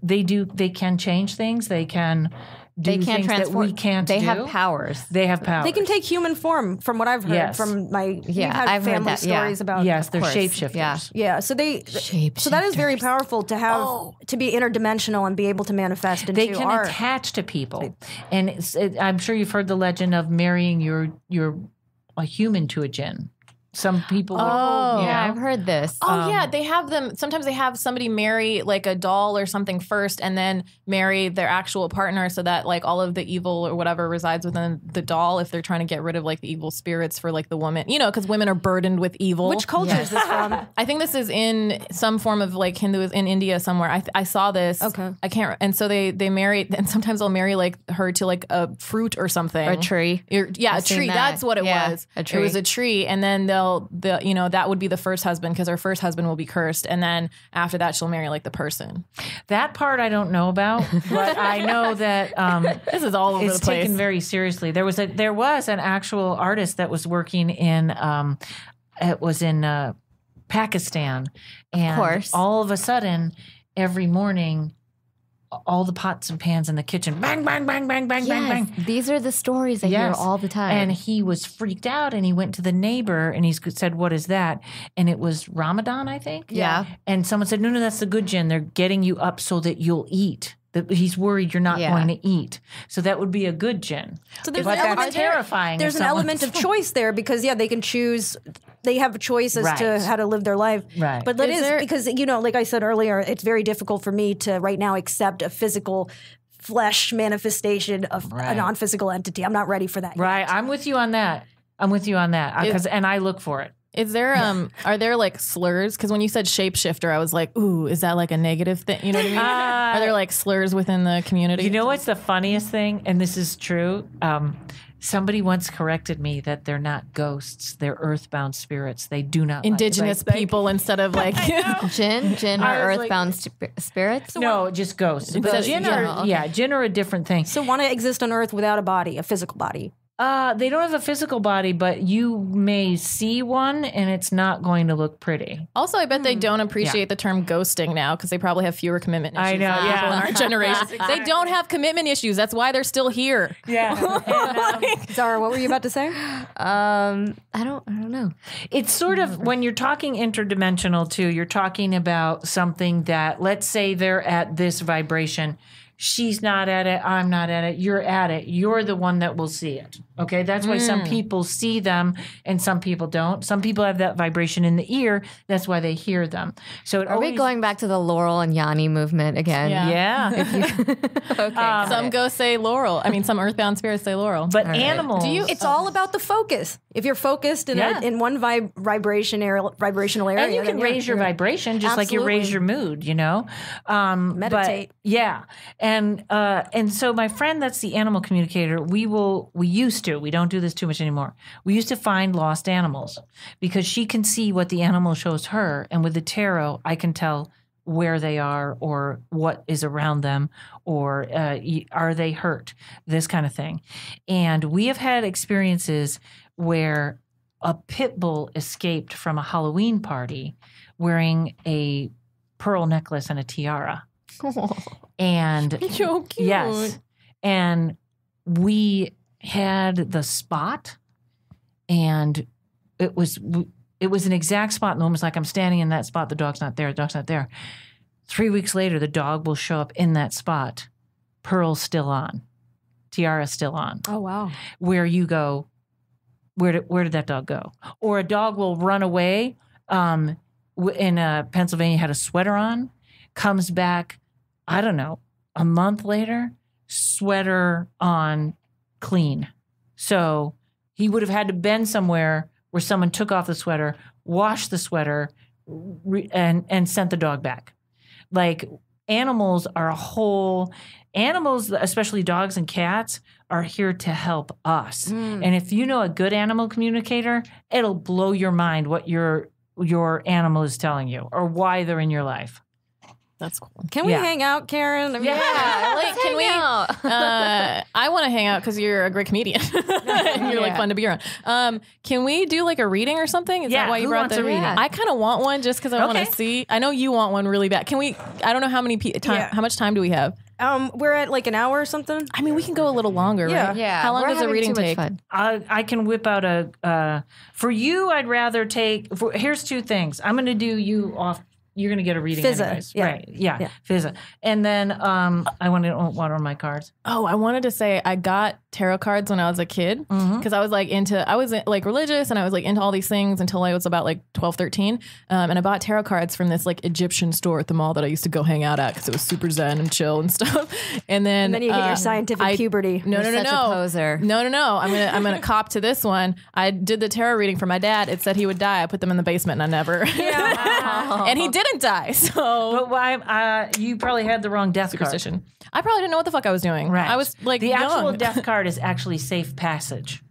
They can change things. They can. They can transform. That we can't. They have powers. They have powers. They can take human form, from what I've heard from my I've family heard that, stories about. Yes, they're shapeshifters. Yeah. So that is very powerful to have to be interdimensional and be able to manifest into They can art. attach to people, and I'm sure you've heard the legend of marrying a human to a jinn. Some people. I've heard this. They have them. Sometimes they have somebody marry like a doll or something first, and then marry their actual partner, so that like all of the evil or whatever resides within the doll. If they're trying to get rid of like the evil spirits for like the woman, because women are burdened with evil. Which culture is this from? I think this is in some form of like Hinduism in India somewhere. I saw this. Okay. I can't. And so they marry, and sometimes they'll marry like her to like a fruit or something, or a tree. A tree. That's what it was. A tree. It was a tree, and then that would be the first husband because her first husband will be cursed, and then after that she'll marry like the person. That part I don't know about, but I know that this is all over the place. It's taken very seriously. There was an actual artist that was working in Pakistan, and of course, all of a sudden every morning, all the pots and pans in the kitchen, bang, bang, bang, bang, bang, bang, bang. These are the stories I hear all the time. And he was freaked out, and he went to the neighbor, and he said, "What is that?" And it was Ramadan, I think. Yeah. And someone said, "No, that's the good jinn. They're getting you up so that you'll eat. That he's worried you're not going to eat. So that would be a good jinn." So there's that's terrifying. There's an element of choice there because they can choose. They have a choice as to how to live their life. Right. But because like I said earlier, it's very difficult for me to right now accept a physical flesh manifestation of a non-physical entity. I'm not ready for that Right. yet. I'm with you on that. And I look for it. Is there are there like slurs? Because when you said shapeshifter, I was like, ooh, is that like a negative thing? You know what I mean? Are there like slurs within the community? You know what's the funniest thing? And this is true. Somebody once corrected me that they're not ghosts; they're earthbound spirits. They do not indigenous people instead of like jinn or earthbound spirits. No, just ghosts. But jinn are a different thing. So want to exist on Earth without a body, a physical body. They don't have a physical body, but you may see one, and it's not going to look pretty. Also, I bet they don't appreciate the term ghosting now because they probably have fewer commitment issues. I know, than people in our generation. They don't have commitment issues. That's why they're still here. Yeah. Zahra, what were you about to say? I don't know. It's sort of when you're talking interdimensional too. You're talking about something that, let's say, they're at this vibration. She's not at it. I'm not at it. You're at it. You're the one that will see it. Okay? That's why some people see them and some people don't. Some people have that vibration in the ear. That's why they hear them. So Are we going back to the Laurel and Yanni movement again? Yeah. Okay. Some ghosts say Laurel. I mean, some earthbound spirits say Laurel. But animals. It's all about the focus. If you're focused in one vibrational area, and you can raise your vibration just like you raise your mood, meditate. And so my friend that's the animal communicator, we used to, we don't do this too much anymore. We used to find lost animals because she can see what the animal shows her, and with the tarot I can tell where they are or what is around them or are they hurt, this kind of thing. And we have had experiences where a pit bull escaped from a Halloween party wearing a pearl necklace and a tiara. And so cute. Yes. And we had the spot, and it was an exact spot. And the woman's like, I'm standing in that spot. The dog's not there. The dog's not there. 3 weeks later, the dog will show up in that spot. Pearl's still on. Tiara's still on. Oh, wow. Where you go, where did that dog go? Or a dog will run away. In Pennsylvania, had a sweater on, comes back, I don't know, a month later, sweater on, clean. So he would have had to been somewhere where someone took off the sweater, washed the sweater, and sent the dog back. Like, animals, especially dogs and cats, are here to help us. And if you know a good animal communicator, it'll blow your mind what your animal is telling you or why they're in your life. That's cool. Can we hang out, Karen? Like, can we? I want to hang out because you're a great comedian. And you're like fun to be around. Can we do like a reading or something? Is that why you brought the reading? Yeah. I kind of want one just because I want to see. I know you want one really bad. Can we? I don't know how many how much time do we have? We're at like an hour or something. I mean, we can go a little longer, right? Yeah. How long does a reading take? I can whip out for you, I'd rather take, here's two things. I'm going to do you off. You're going to get a reading Fizaa. anyways. Yeah. Right. Yeah. Fizaa. And then I want one of my cards. Oh, I wanted to say I got tarot cards when I was a kid because I was like religious and I was like into all these things until I was about like 12, 13. And I bought tarot cards from this like Egyptian store at the mall that I used to go hang out at because it was super zen and chill and stuff. And then you get your scientific puberty. No. Such a poser. No. I'm gonna cop to this one. I did the tarot reading for my dad. It said he would die. I put them in the basement and I never. And he didn't die. So, but why? You probably had the wrong death card. I probably didn't know what the fuck I was doing. Right. I was like the young. actual death card is actually safe passage.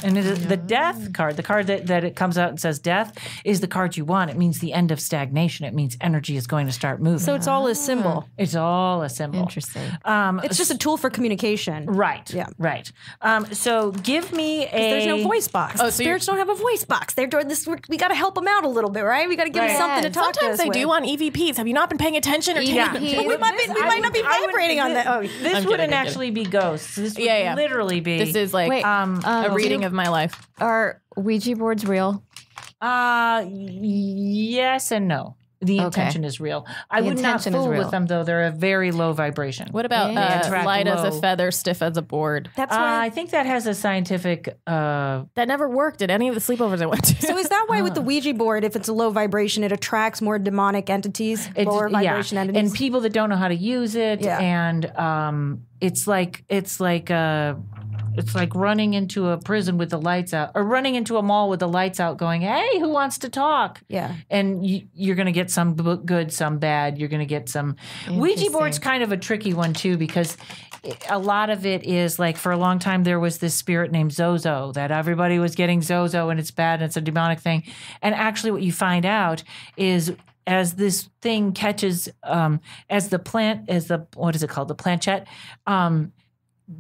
And the death card, the card that it comes out and says death, is the card you want. It means the end of stagnation. It means energy is going to start moving. So it's all a symbol. It's all a symbol. Interesting. It's just a tool for communication. Right. Yeah. Right. So give me there's no voice box. Oh, spirits don't have a voice box. They're doing this. We got to help them out a little bit, right? We got to give them something to talk to us Sometimes they with. do on EVPs. Have you not been paying attention or taking we might not be vibrating on that. Oh, this wouldn't actually be ghosts. This would literally be. This is like a reading of my life. Are Ouija boards real? Yes and no. The intention is real. I would not fool with them, though. They're a very low vibration. What about light as a feather, stiff as a board? That's why I think that has a scientific... that never worked at any of the sleepovers I went to. So is that why with the Ouija board, if it's a low vibration, it attracts more demonic entities, lower vibration entities? And people that don't know how to use it. Yeah. And it's like running into a prison with the lights out, or running into a mall with the lights out going, hey, who wants to talk? Yeah. And you're going to get some good, some bad. You're going to get some... Ouija board's kind of a tricky one, too, because a lot of it is like, for a long time, there was this spirit named Zozo, that everybody was getting Zozo, and it's bad, and it's a demonic thing. And actually what you find out is... as this thing catches, the planchette,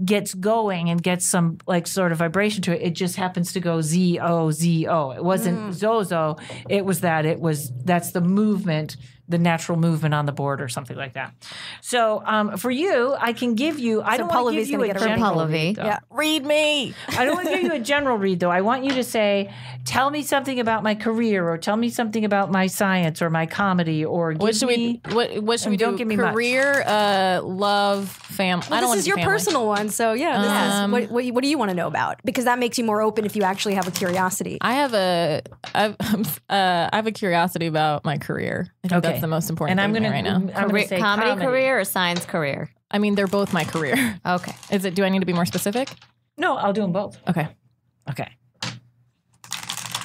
gets going and gets some like sort of vibration to it, it just happens to go Z-O-Z-O. It wasn't Zozo. That's the movement, the natural movement on the board or something like that. So for you, I can give you, I don't want to give you a general read, though. Yeah. Read me. I don't want to give you a general read, though. I want you to say, tell me something about my career, or tell me something about my science or my comedy, or what should we do? Don't give me career, love, family. Well, this is your personal one, so this is what do you want to know about? Because that makes you more open if you actually have a curiosity. I have a curiosity about my career. I think that's the most important thing right now. I'm going to say comedy career or science career? I mean, they're both my career. Okay. Do I need to be more specific? No, I'll do them both. Okay.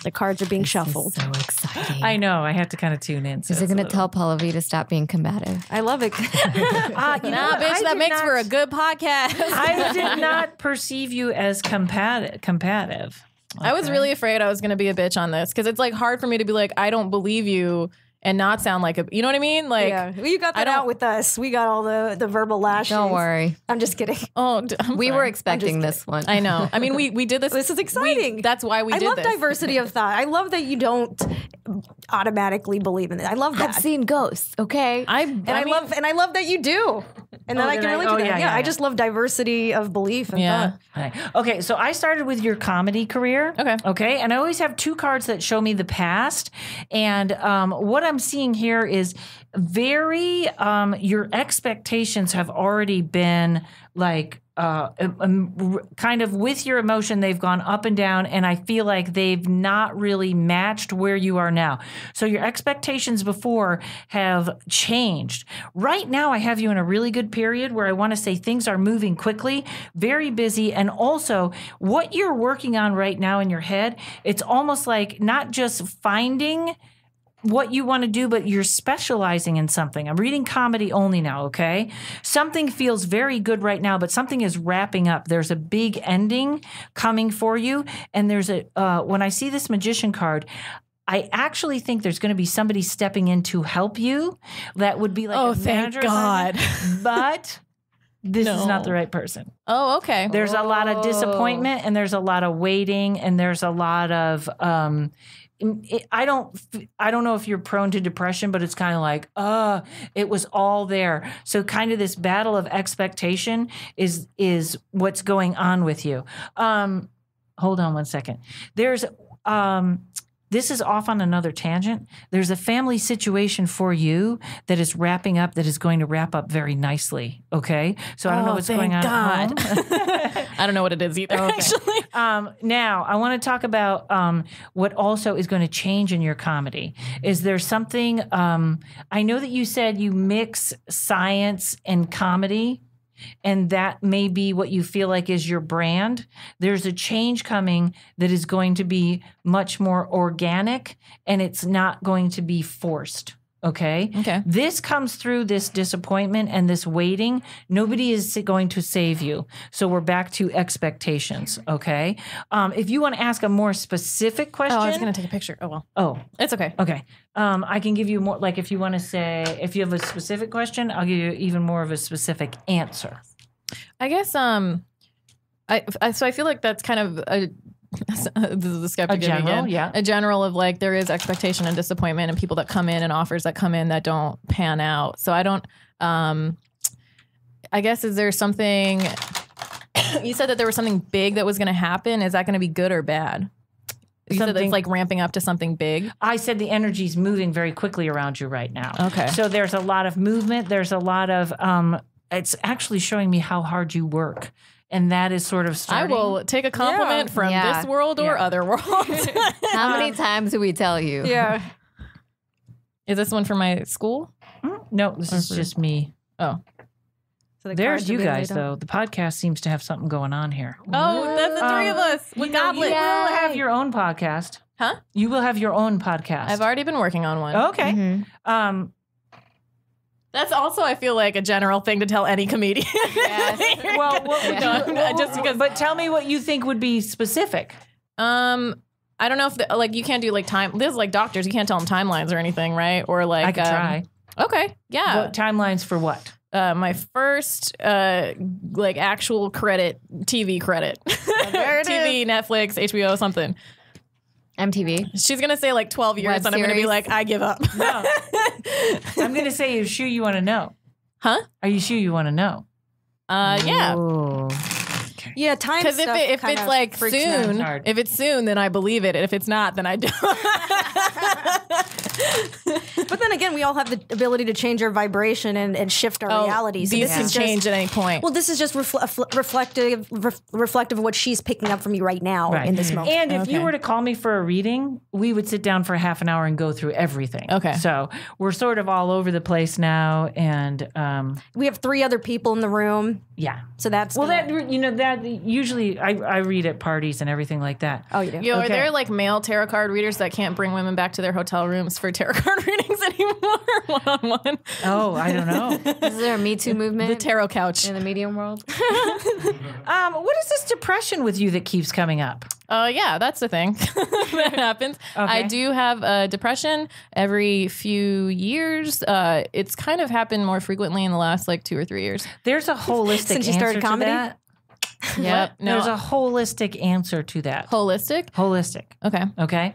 The cards are being shuffled. So exciting. I know. I have to kind of tune in. So is it going to tell Pallavi to stop being combative? I love it. Bitch, that makes for a good podcast. I did not perceive you as combative. Okay. I was really afraid I was going to be a bitch on this because it's like hard for me to be like, I don't believe you and not sound like a, you know what I mean? Like, well, you got that out with us. We got all the verbal lashes. Don't worry. I'm just kidding. We were expecting this one. I know. I mean, we did this. This is exciting. That's why we did this. I love diversity of thought. I love that you don't automatically believe in it. I love that. I've seen ghosts. Okay. I love that you do. And then I can relate to that. Yeah, I just love diversity of belief and thought. Right. Okay, so I started with your comedy career. Okay. And I always have two cards that show me the past. And what I'm seeing here is very, your expectations have already been like, kind of with your emotion, they've gone up and down, and I feel like they've not really matched where you are now. So your expectations before have changed. Right now, I have you in a really good period where I want to say things are moving quickly, very busy, and also what you're working on right now in your head, it's almost like not just finding what you want to do, but you're specializing in something. I'm reading comedy only now, okay? Something feels very good right now, but something is wrapping up. There's a big ending coming for you, and there's when I see this magician card, I actually think there's going to be somebody stepping in to help you. That would be like a manager. Thank God. But this is not the right person. Oh, okay. There's a lot of disappointment, and there's a lot of waiting, and there's a lot of I don't know if you're prone to depression, but it's kind of like, it was all there. So kind of this battle of expectation is what's going on with you. Hold on one second. There's this is off on another tangent. There's a family situation for you that is wrapping up, that is going to wrap up very nicely. Okay, so I don't know what's going on at home. I don't know what it is either. Okay. Actually, now I want to talk about what also is going to change in your comedy. Is there something? I know that you said you mix science and comedy, and that may be what you feel like is your brand. There's a change coming that is going to be much more organic, and it's not going to be forced. Okay? This comes through this disappointment and this waiting. Nobody is going to save you. So we're back to expectations. Okay? If you want to ask a more specific question. Oh, I was going to take a picture. Oh, well. Oh. It's okay. Okay. I can give you more, like if you want to say, if you have a specific question, I'll give you even more of a specific answer. I guess, so I feel like that's kind of this is the skeptic again. Yeah. A general of like, there is expectation and disappointment and people that come in and offers that come in that don't pan out. So I don't, I guess, is there something, you said that there was something big that was going to happen. Is that going to be good or bad? You said it's like ramping up to something big. I said the energy's moving very quickly around you right now. Okay. So there's a lot of movement. There's a lot of, it's actually showing me how hard you work. And that is sort of starting. I will take a compliment from this world or other worlds. How many times do we tell you? Yeah. Is this one for my school? No, this is just me. Oh. So the There's cards are you being guys, laid out. though. The podcast seems to have something going on here. Oh, that's the three of us with goblets. You will have your own podcast. Huh? You will have your own podcast. I've already been working on one. Okay. That's also, I feel like, a general thing to tell any comedian. Yes. Well, just because. But tell me what you think would be specific. I don't know if like you can't do like time. This is like doctors. You can't tell them timelines or anything, right? Or like I could try. Okay, yeah. What timelines for what? My first like actual credit, TV credret, TV, Netflix, HBO, something. MTV. She's gonna say like 12 years, Web and I'm gonna be series? like, I give up. No. I'm going to say, are you sure you want to know? Huh? Are you sure you want to know? Yeah. Ooh. Yeah, time Because stuff if kind it's of like freaks me out. soon, hard. if it's soon, then I believe it. And if it's not, then I don't. But then again, we all have the ability to change our vibration and shift our reality. So These this can is just, change at any point. well, this is just reflective of what she's picking up from you right now in this moment. And if you were to call me for a reading, we would sit down for half an hour and go through everything. Okay. So we're sort of all over the place now. And we have 3 other people in the room, yeah. so that's Well, gonna- that usually I read at parties and everything like that. Oh, you do? Are there like male tarot card readers that can't bring women back to their hotel rooms for tarot card readings anymore, one-on-one? Oh, I don't know. Is there a Me Too movement The tarot couch. in the medium world? What is this depression with you that keeps coming up? Yeah, that's the thing that happens. Okay. I do have depression every few years. It's kind of happened more frequently in the last like 2 or 3 years. There's a holistic Since you answer started to comedy? that. Yep. No. There's a holistic answer to that. Holistic? Holistic. Okay. Okay.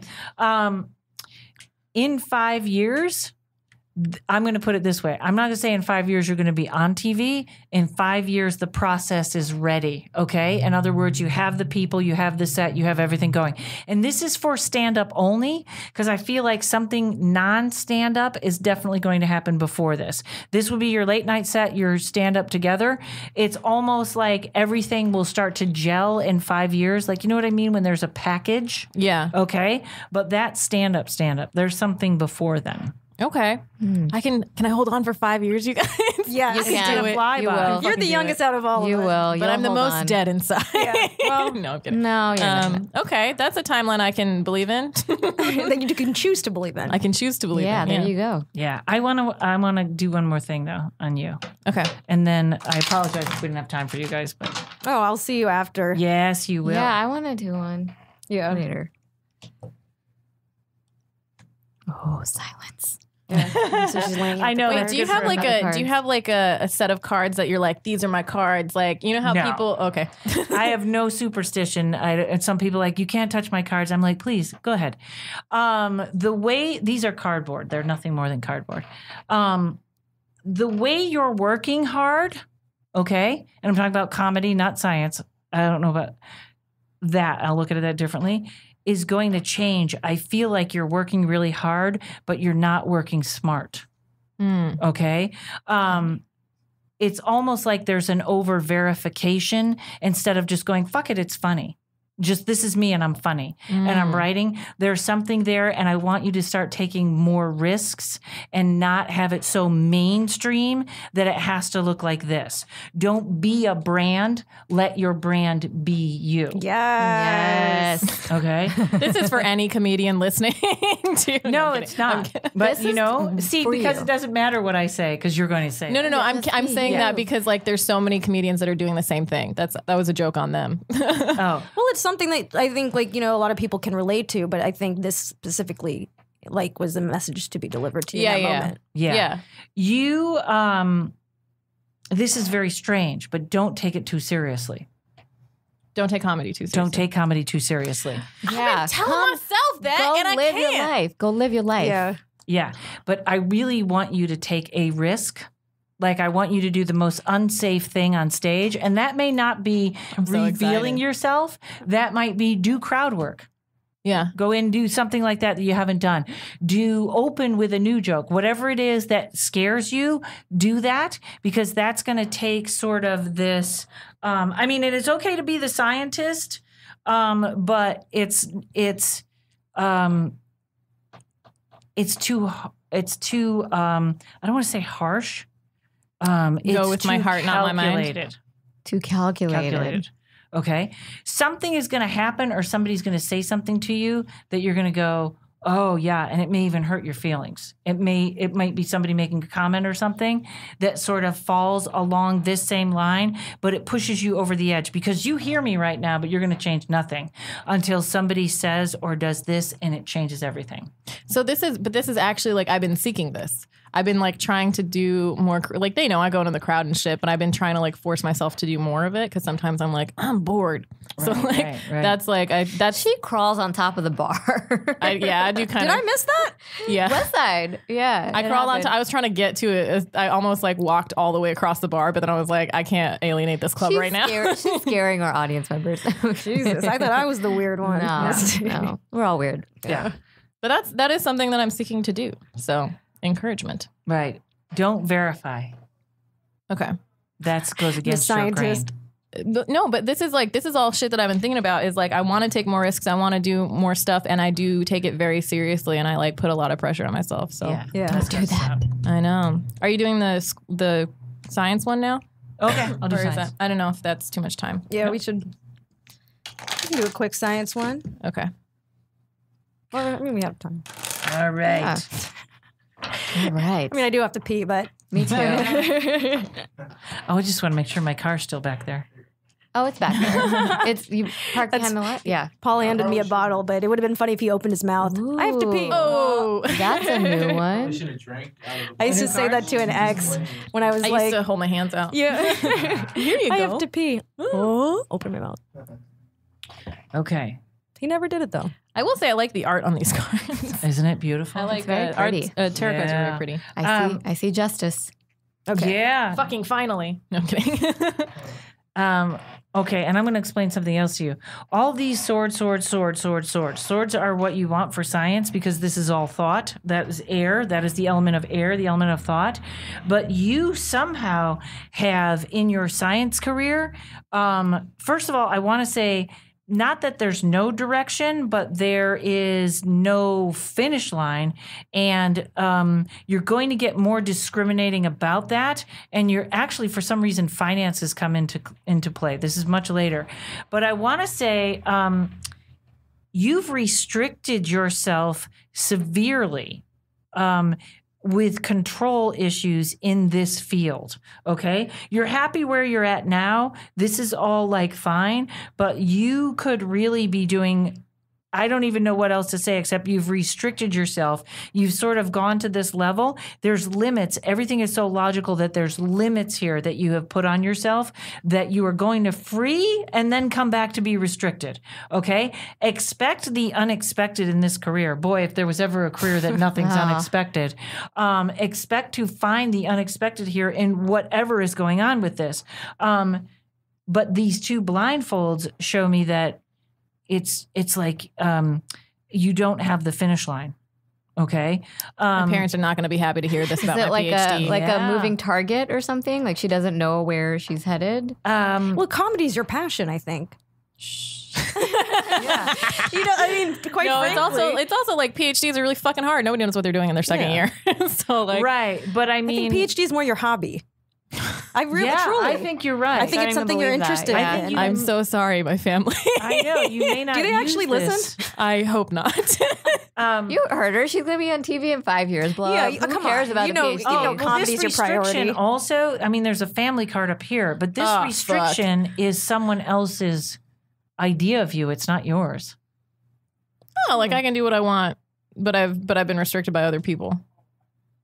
In 5 years, I'm going to put it this way. I'm not going to say in 5 years you're going to be on TV. In 5 years, the process is ready. Okay. In other words, you have the people, you have the set, you have everything going. And this is for stand-up only, because I feel like something non-stand-up is definitely going to happen before this. This will be your late night set, your stand-up together. It's almost like everything will start to gel in 5 years. Like, you know what I mean? When there's a package. Yeah. Okay. But that's stand-up. There's something before then. Okay. Can I hold on for 5 years, you guys? Yes. You It's can. gonna fly You by. will. You're the youngest out of all You of us. will. But You'll I'm the hold most on. dead inside. Well, no, I'm kidding. No, you're not. Okay, that's a timeline I can believe in. that you can choose to believe in. I can choose to believe Yeah, in. there you go. Yeah, I want to do one more thing though on you, Okay. and then I apologize if we didn't have time for you guys, but Oh, I'll see you after. yes, you will. Yeah, I want to do one. Yeah. Later. Oh, silence. Yeah. So she's laying. I know. Wait, do you have like a set of cards that you're like, these are my cards? Like, you know how people, okay. I have no superstition. And some people are like, you can't touch my cards. I'm like, please, go ahead. These are cardboard. They're nothing more than cardboard. The way you're working hard, okay, and I'm talking about comedy, not science. I don't know about that. I'll look at that differently. Is going to change. I feel like you're working really hard, but you're not working smart. Okay? It's almost like there's an over verification instead of just going, fuck it, it's funny. Just this is me and I'm funny and I'm writing. There's something there and I want you to start taking more risks and not have it so mainstream that it has to look like this. Don't be a brand. Let your brand be you. Yes. Okay. This is for any comedian listening to. No, it's not. But because it doesn't matter what I say because you're going to say No. I'm saying that because like there's so many comedians that are doing the same thing. That was a joke on them. Oh. Well, it's something that I think like, a lot of people can relate to, but I think this specifically like was a message to be delivered to you in that moment. Yeah. You, this is very strange, but don't take it too seriously. Don't take comedy too seriously. Don't take comedy too seriously. Yeah. Tell myself that Go and I live can't. your life. Go live your life. Yeah. Yeah. But I really want you to take a risk. Like, I want you to do the most unsafe thing on stage. And that may not be revealing yourself. That might be do crowd work. Yeah. Go in and do something like that you haven't done. Do open with a new joke. Whatever it is that scares you, do that because that's going to take sort of this. And it's okay to be the scientist, but it's too. I don't want to say harsh. Go with my heart, not my mind. Too calculated. Okay. Something is going to happen or somebody's going to say something to you that you're going to go, oh, yeah. And it may even hurt your feelings. It might be somebody making a comment or something that sort of falls along this same line, but it pushes you over the edge because you hear me right now, but you're going to change nothing until somebody says or does this and it changes everything. So this is actually like I've been seeking this. I've been like trying to do more, like they know I go into the crowd and shit, but I've been trying to like force myself to do more of it because sometimes I'm like, I'm bored. So that's like, she crawls on top of the bar. I do kind of. Did I miss that? Yeah. West Side. Yeah. I crawled on top. I was trying to get to it. I almost like walked all the way across the bar, but then I was like, I can't alienate this club right now. She's scaring our audience members. Jesus. I thought I was the weird one. No. We're all weird. Yeah. But that is something that I'm seeking to do. So encouragement. Right. Don't verify. Okay. That goes against your grain. No, but this is all shit that I've been thinking about is like, I want to take more risks. I want to do more stuff. And I do take it very seriously. And I like put a lot of pressure on myself. So yeah. Let's do that. I know. Are you doing the science one now? Okay. I'll do science. I don't know if that's too much time. Yeah, we can do a quick science one. Okay. Well, we have time. All right. Yeah. All right. I do have to pee, but Me too. I just want to make sure my car's still back there. Oh, it's back there. You parked behind the lot? Yeah. Paul handed me a bottle, but it would have been funny if he opened his mouth. I have to pee. Oh, that's a new one. I used to say that to an ex when I was I used to hold my hands out. Yeah. Here you go. I have to pee. Oh, open my mouth. Okay. He never did it though. I will say I like the art on these cards. Isn't it beautiful? I like very pretty. Tarot cards are very pretty. I see justice. Okay. Yeah. Fucking finally. No, I'm kidding. Okay, and I'm going to explain something else to you. All these swords are what you want for science because this is all thought. That is air. That is the element of air, the element of thought. But you somehow have in your science career, first of all, I want to say, not that there's no direction, but there is no finish line. And you're going to get more discriminating about that. And you're actually, for some reason, finances come into play. This is much later. But I want to say you've restricted yourself severely with control issues in this field, okay? You're happy where you're at now. This is all like fine, but you could really be doing I don't even know what else to say except you've restricted yourself. You've sort of gone to this level. There's limits. Everything is so logical that there's limits here that you have put on yourself that you are going to free and then come back to be restricted. Okay? Expect the unexpected in this career. Boy, if there was ever a career that nothing's unexpected. Expect to find the unexpected here in whatever is going on with this. But these 2 blindfolds show me that it's like you don't have the finish line. Okay. My parents are not going to be happy to hear this about my PhD. A moving target or something? Like she doesn't know where she's headed? Well, comedy's your passion, I think. Yeah. Quite frankly. It's also like PhDs are really fucking hard. Nobody knows what they're doing in their second year. So like, right. But I mean, I think PhD is more your hobby. I really, truly. I think you're right. I think it's something you're interested in. I'm so sorry, my family. I know you may not. Do they actually listen? I hope not. You heard her. She's going to be on TV in 5 years. Blah. Yeah, Who cares about a PhD? Comedy's your priority. Also, I mean, there's a family card up here, but this restriction is someone else's idea of you. It's not yours. Oh, like I can do what I want, but I've been restricted by other people.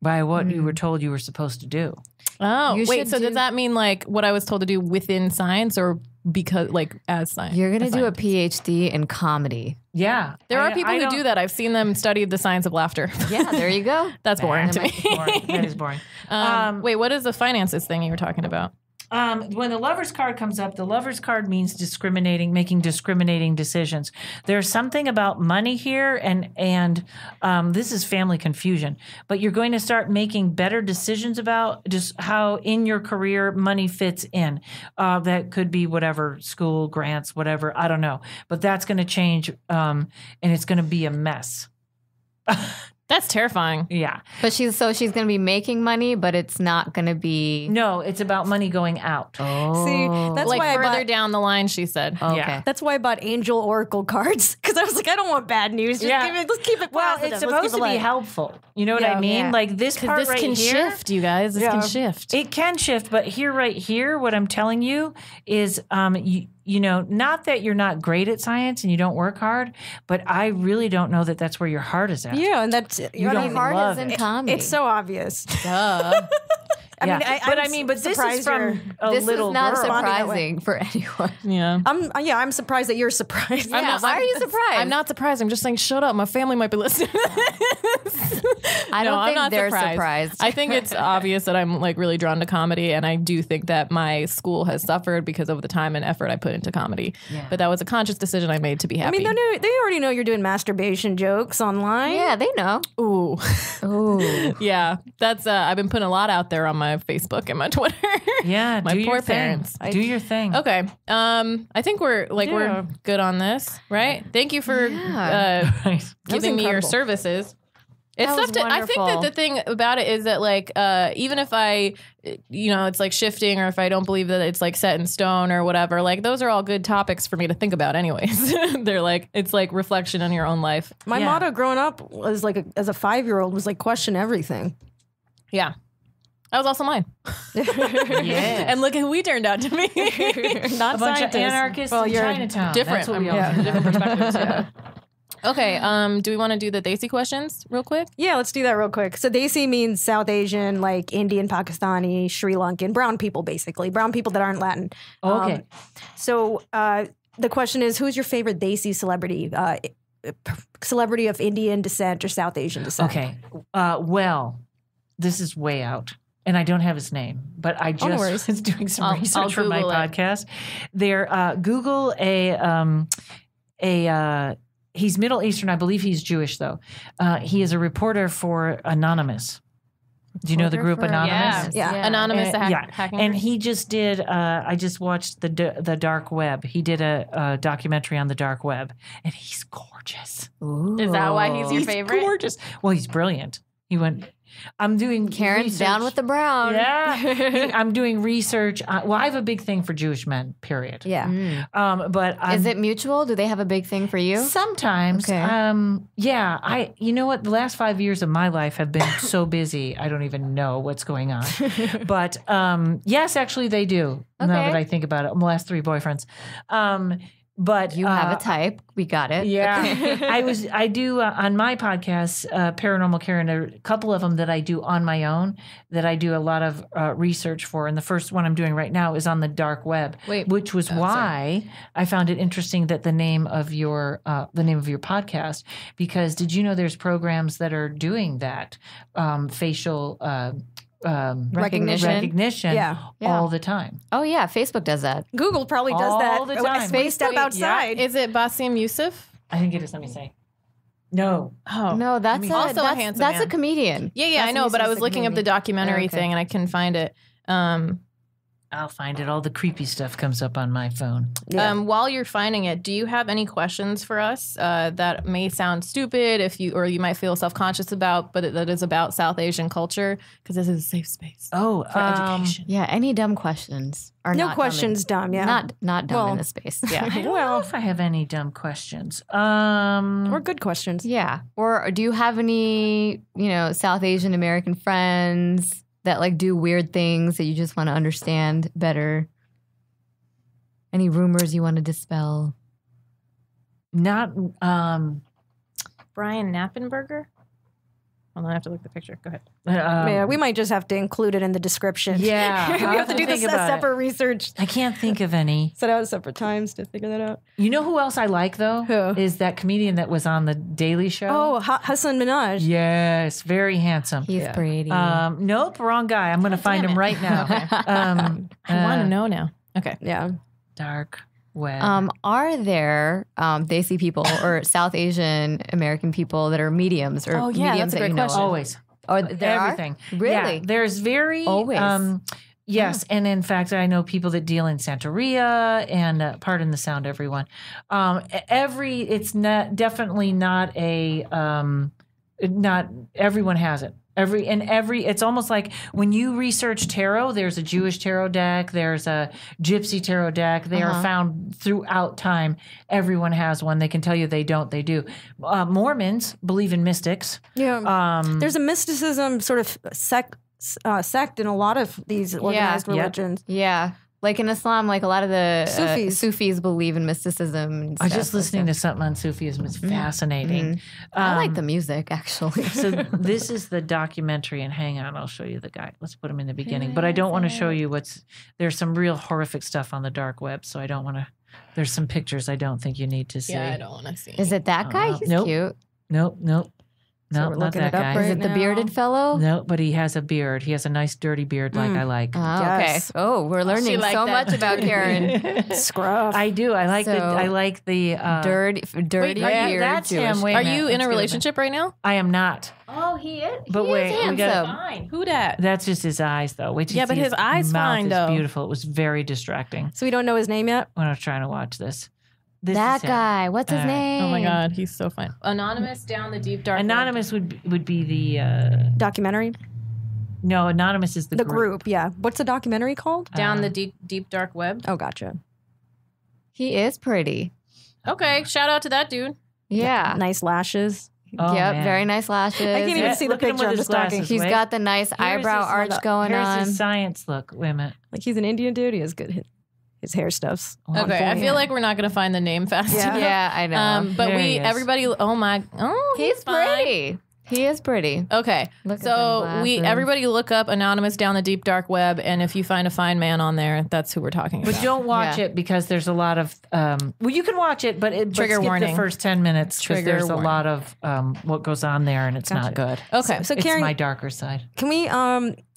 By what you were told you were supposed to do. Oh, wait. So does that mean like what I was told to do within science or because like as science? You're going to do a PhD in comedy. Yeah. There are people who do that. I've seen them study the science of laughter. Yeah, there you go. That's boring to me. That is boring. Wait, what is the finances thing you were talking about? When the lover's card comes up, the lover's card means making discriminating decisions. There's something about money here, and this is family confusion. But you're going to start making better decisions about just how in your career money fits in. That could be whatever, school, grants, whatever, I don't know. But that's going to change, and it's going to be a mess. That's terrifying. Yeah. But she's going to be making money, but it's not going to be. No, it's about money going out. Oh. See, that's like why further down the line, she said. Okay. Yeah. That's why I bought angel oracle cards, because I was like, I don't want bad news. Let's keep it positive. Well, it's supposed to be helpful. You know what I mean? Yeah. Like this part This right can here, shift, you guys. This can shift. It can shift, but right here, what I'm telling you is, you know, not that you're not great at science and you don't work hard, but I really don't know that that's where your heart is at. Yeah, and that's You don't Heart love is in it. comedy. it's so obvious. Duh. But this is from a This little is not girl. surprising for anyone. Yeah. I'm surprised that you're surprised. Yeah, why are you surprised? I'm not surprised. I'm just saying, shut up. My family might be listening to this. I don't I'm think not they're surprised. I think it's obvious that I'm like really drawn to comedy, and I do think that my school has suffered because of the time and effort I put into comedy. Yeah. But that was a conscious decision I made to be happy. I mean, they already know you're doing masturbation jokes online. Yeah, they know. Ooh. Ooh. Yeah. That's I've been putting a lot out there on my Facebook and my Twitter. Yeah, my do poor your thing. parents. Do your thing. Okay. I think we're good on this, right? Thank you for giving me your incredible. services. It's That was tough to, I think that wonderful. the thing about it is that like even if I it's like shifting, or if I don't believe that it's like set in stone or whatever, like those are all good topics for me to think about anyways. They're like, it's like reflection on your own life. My motto growing up was like as a 5-year-old was like question everything. Yeah. That was also mine. Yeah. And look at who we turned out to be. Not A bunch scientists. of anarchists in Chinatown. Different. That's what we I mean, are. different perspectives. Yeah. Okay. Do we want to do the Desi questions real quick? Yeah, let's do that real quick. So Desi means South Asian, like Indian, Pakistani, Sri Lankan, brown people, basically. Brown people that aren't Latin. Okay. So the question is, who's your favorite Desi celebrity? Celebrity of Indian descent or South Asian descent? Okay. Well, this is way out. And I don't have his name, but I no worries. just was doing some I'll research for my Google it. podcast. There, Google he's Middle Eastern. I believe he's Jewish, though. He is a reporter for Anonymous. Do you know the group Anonymous? Yeah. Anonymous Yeah, hacking. and he just did. I just watched the dark web. He did a documentary on the dark web, and he's gorgeous. Is that why he's your He's favorite? gorgeous. Well, he's brilliant. He went. I'm doing Karen's research. down with the brown. Yeah, I'm doing research. Well, I have a big thing for Jewish men. Period. Yeah. But Is it mutual? Do they have a big thing for you? sometimes? Okay. Yeah. You know what? The last 5 years of my life have been so busy. I don't even know what's going on. But yes, actually, they do. Now Okay. that I think about it, my last 3 boyfriends. But you have a type. We got it. Yeah. I do on my podcast, Paranormal Karen, there are a couple of them that I do on my own that I do a lot of research for. And the first one I'm doing right now is on the dark web, which was why I found it interesting that the name of your podcast, because did you know there's programs that are doing that facial recognition all the time. Oh yeah, Facebook does that. Google probably does that all the time. They step outside. Is it Bassem Youssef? I think it is. Let me say. No. Oh no, that's also a handsome that's man. a comedian. Yeah, I know, but I was looking up the documentary thing and I couldn't find it. I'll find it. All the creepy stuff comes up on my phone. Yeah. While you're finding it, do you have any questions for us that may sound stupid or you might feel self-conscious about, but that is about South Asian culture? Because this is a safe space for education. Yeah, any dumb questions are No not questions dumb, yeah. Not dumb in this space. Yeah. I don't know if I have any dumb questions. Or good questions. Yeah. Or do you have any, South Asian American friends that like do weird things that you just want to understand better? Any rumors you want to dispel? Not Brian Knappenberger? Hold on, I have to look at the picture. Go ahead. Yeah, we might just have to include it in the description. Yeah. We have to do this separate research. I can't think of any. Set out separate times to figure that out. You know who else I like, though? Who? Is that comedian that was on The Daily Show. Oh, Hassan Minhaj. Yes, very handsome. He's pretty. Nope, wrong guy. I'm going to find him right now. I want to know now. Okay. Yeah. Dark web. Are there Desi people or South Asian American people that are mediums or mediums that's a great that you know question. of? Always. Oh, there Everything. Are? Really? Yeah, there's very Always. Yes, and in fact, I know people that deal in Santeria and pardon the sound, everyone. It's definitely not a not everyone has it. It's almost like when you research tarot, there's a Jewish tarot deck, there's a Gypsy tarot deck. They are found throughout time. Everyone has one. They can tell you they don't, they do. Mormons believe in mystics. Yeah. There's a mysticism sort of sect in a lot of these organized religions. Yeah. Like in Islam, like a lot of the Sufis believe in mysticism. And I was just listening to something on Sufism. It's fascinating. I like the music, actually. So this is the documentary, and hang on, I'll show you the guy. Let's put him in the beginning. But I don't want to show you there's some real horrific stuff on the dark web, so I don't want to. There's some pictures I don't think you need to see. Yeah, I don't want to see. Is it that guy? He's cute. Nope. No, we're not looking that it up guy. right Is it the now. bearded fellow? No, but he has a beard. He has a nice dirty beard like I like. Oh, Yes. okay. Oh, we're learning liked so that. much about Karen. Scruff. I do. I like the dirty Wait, beard. that's Jewish. him. Wait a Are minute. you in Let's a go relationship right now? I am not. Oh, he is. But wait, we handsome. gotta- Fine. Who dat? That's just his eyes, though. Wait till you Yeah, but see his eyes mouth fine, is though. beautiful. It was very distracting So we don't know his name yet? when I was trying to watch this. This That is him. guy. What's his All right. name? Oh my God, he's so fine. Anonymous down the deep dark. Anonymous would be the Documentary? no. Anonymous is The group, yeah. What's the documentary called? down the deep dark web. Oh, gotcha. He is pretty. Okay, shout out to that dude. Yeah. Nice lashes. Oh, yep. man. Very nice lashes. I can't even Yeah, see the look at him picture. with I'm his just talking. glasses. He's Wait. got the nice eyebrow Here's his arch going Here's on. his science look. Wait a minute. Like he's an Indian dude. He has good. His hair stuff's. on Okay, I point. feel like we're not gonna find the name fast enough. Yeah, I know. But There he is. everybody. Oh, He's fine. pretty. He is pretty. Okay, Look at so them glasses. everybody look up Anonymous down the deep dark web, and if you find a fine man on there, that's who we're talking about. But don't watch Yeah. it because there's a lot of well, you can watch it, but Trigger skip warning. the first 10 minutes because Trigger there's a warning. lot of what goes on there, and it's not good. Okay, So It's Karen, my darker side. can we?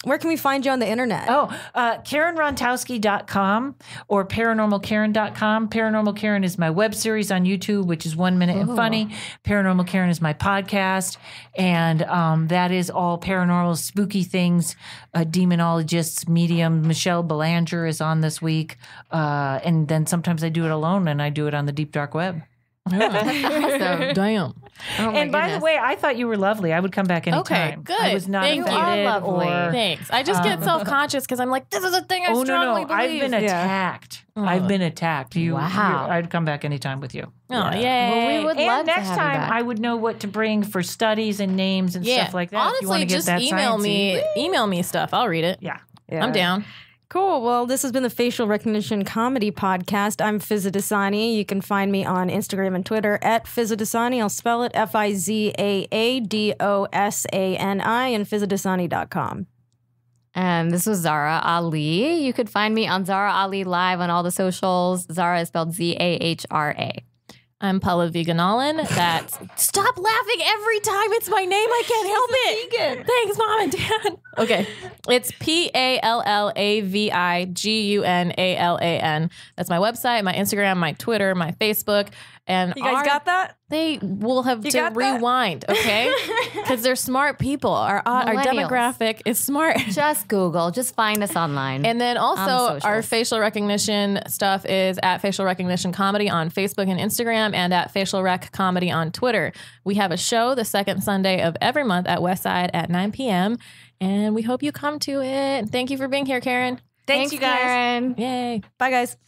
Where can we find you on the internet? Oh, KarenRontowski.com or ParanormalKaren.com. Paranormal Karen is my web series on YouTube, which is 1 Minute and Funny. Paranormal Karen is my podcast, and that is all paranormal, spooky things. Demonologists, medium. Michelle Belanger is on this week, and then sometimes I do it alone, and I do it on the deep dark web. Awesome. damn. Oh my And by the goodness. way, I thought you were lovely. I would come back anytime. Okay, good. I was not Thank you. offended You are lovely. or Thanks. I just get self conscious because I'm like, this is a thing I oh strongly no, believe. I've been attacked. I've been attacked. Wow. I'd come back anytime with you. Oh, yay. Well, we would love And to next have you time, back. I would know what to bring for studies and names and stuff like that. if you want Honestly, to get just that email sciencey. me stuff. I'll read it. Yeah. Yeah. I'm down. Cool. Well, this has been the Facial Recognition Comedy Podcast. I'm Fizaa Dasani. You can find me on Instagram and Twitter at Fizaa Dasani. I'll spell it FIZAADOSANI and FizaaDasani.com. And this was Zahra Ali. You could find me on Zahra Ali Live on all the socials. Zahra is spelled Zahra. I'm Pallavi Ganalan. That's stop laughing every time it's my name. I can't help it. Vegan. Thanks, Mom and Dad. Okay, it's PALLAVIGUNALAN. That's my website, my Instagram, my Twitter, my Facebook. And you guys got that? They will have to rewind, okay? Because they're smart people. Our demographic is smart. Just Google. Just find us online. And then also our facial recognition stuff is at Facial Recognition Comedy on Facebook and Instagram and at Facial Rec Comedy on Twitter. We have a show the second Sunday of every month at Westside at 9 p.m. And we hope you come to it. Thank you for being here, Karen. Thanks, you guys. Karen. Yay. Bye, guys.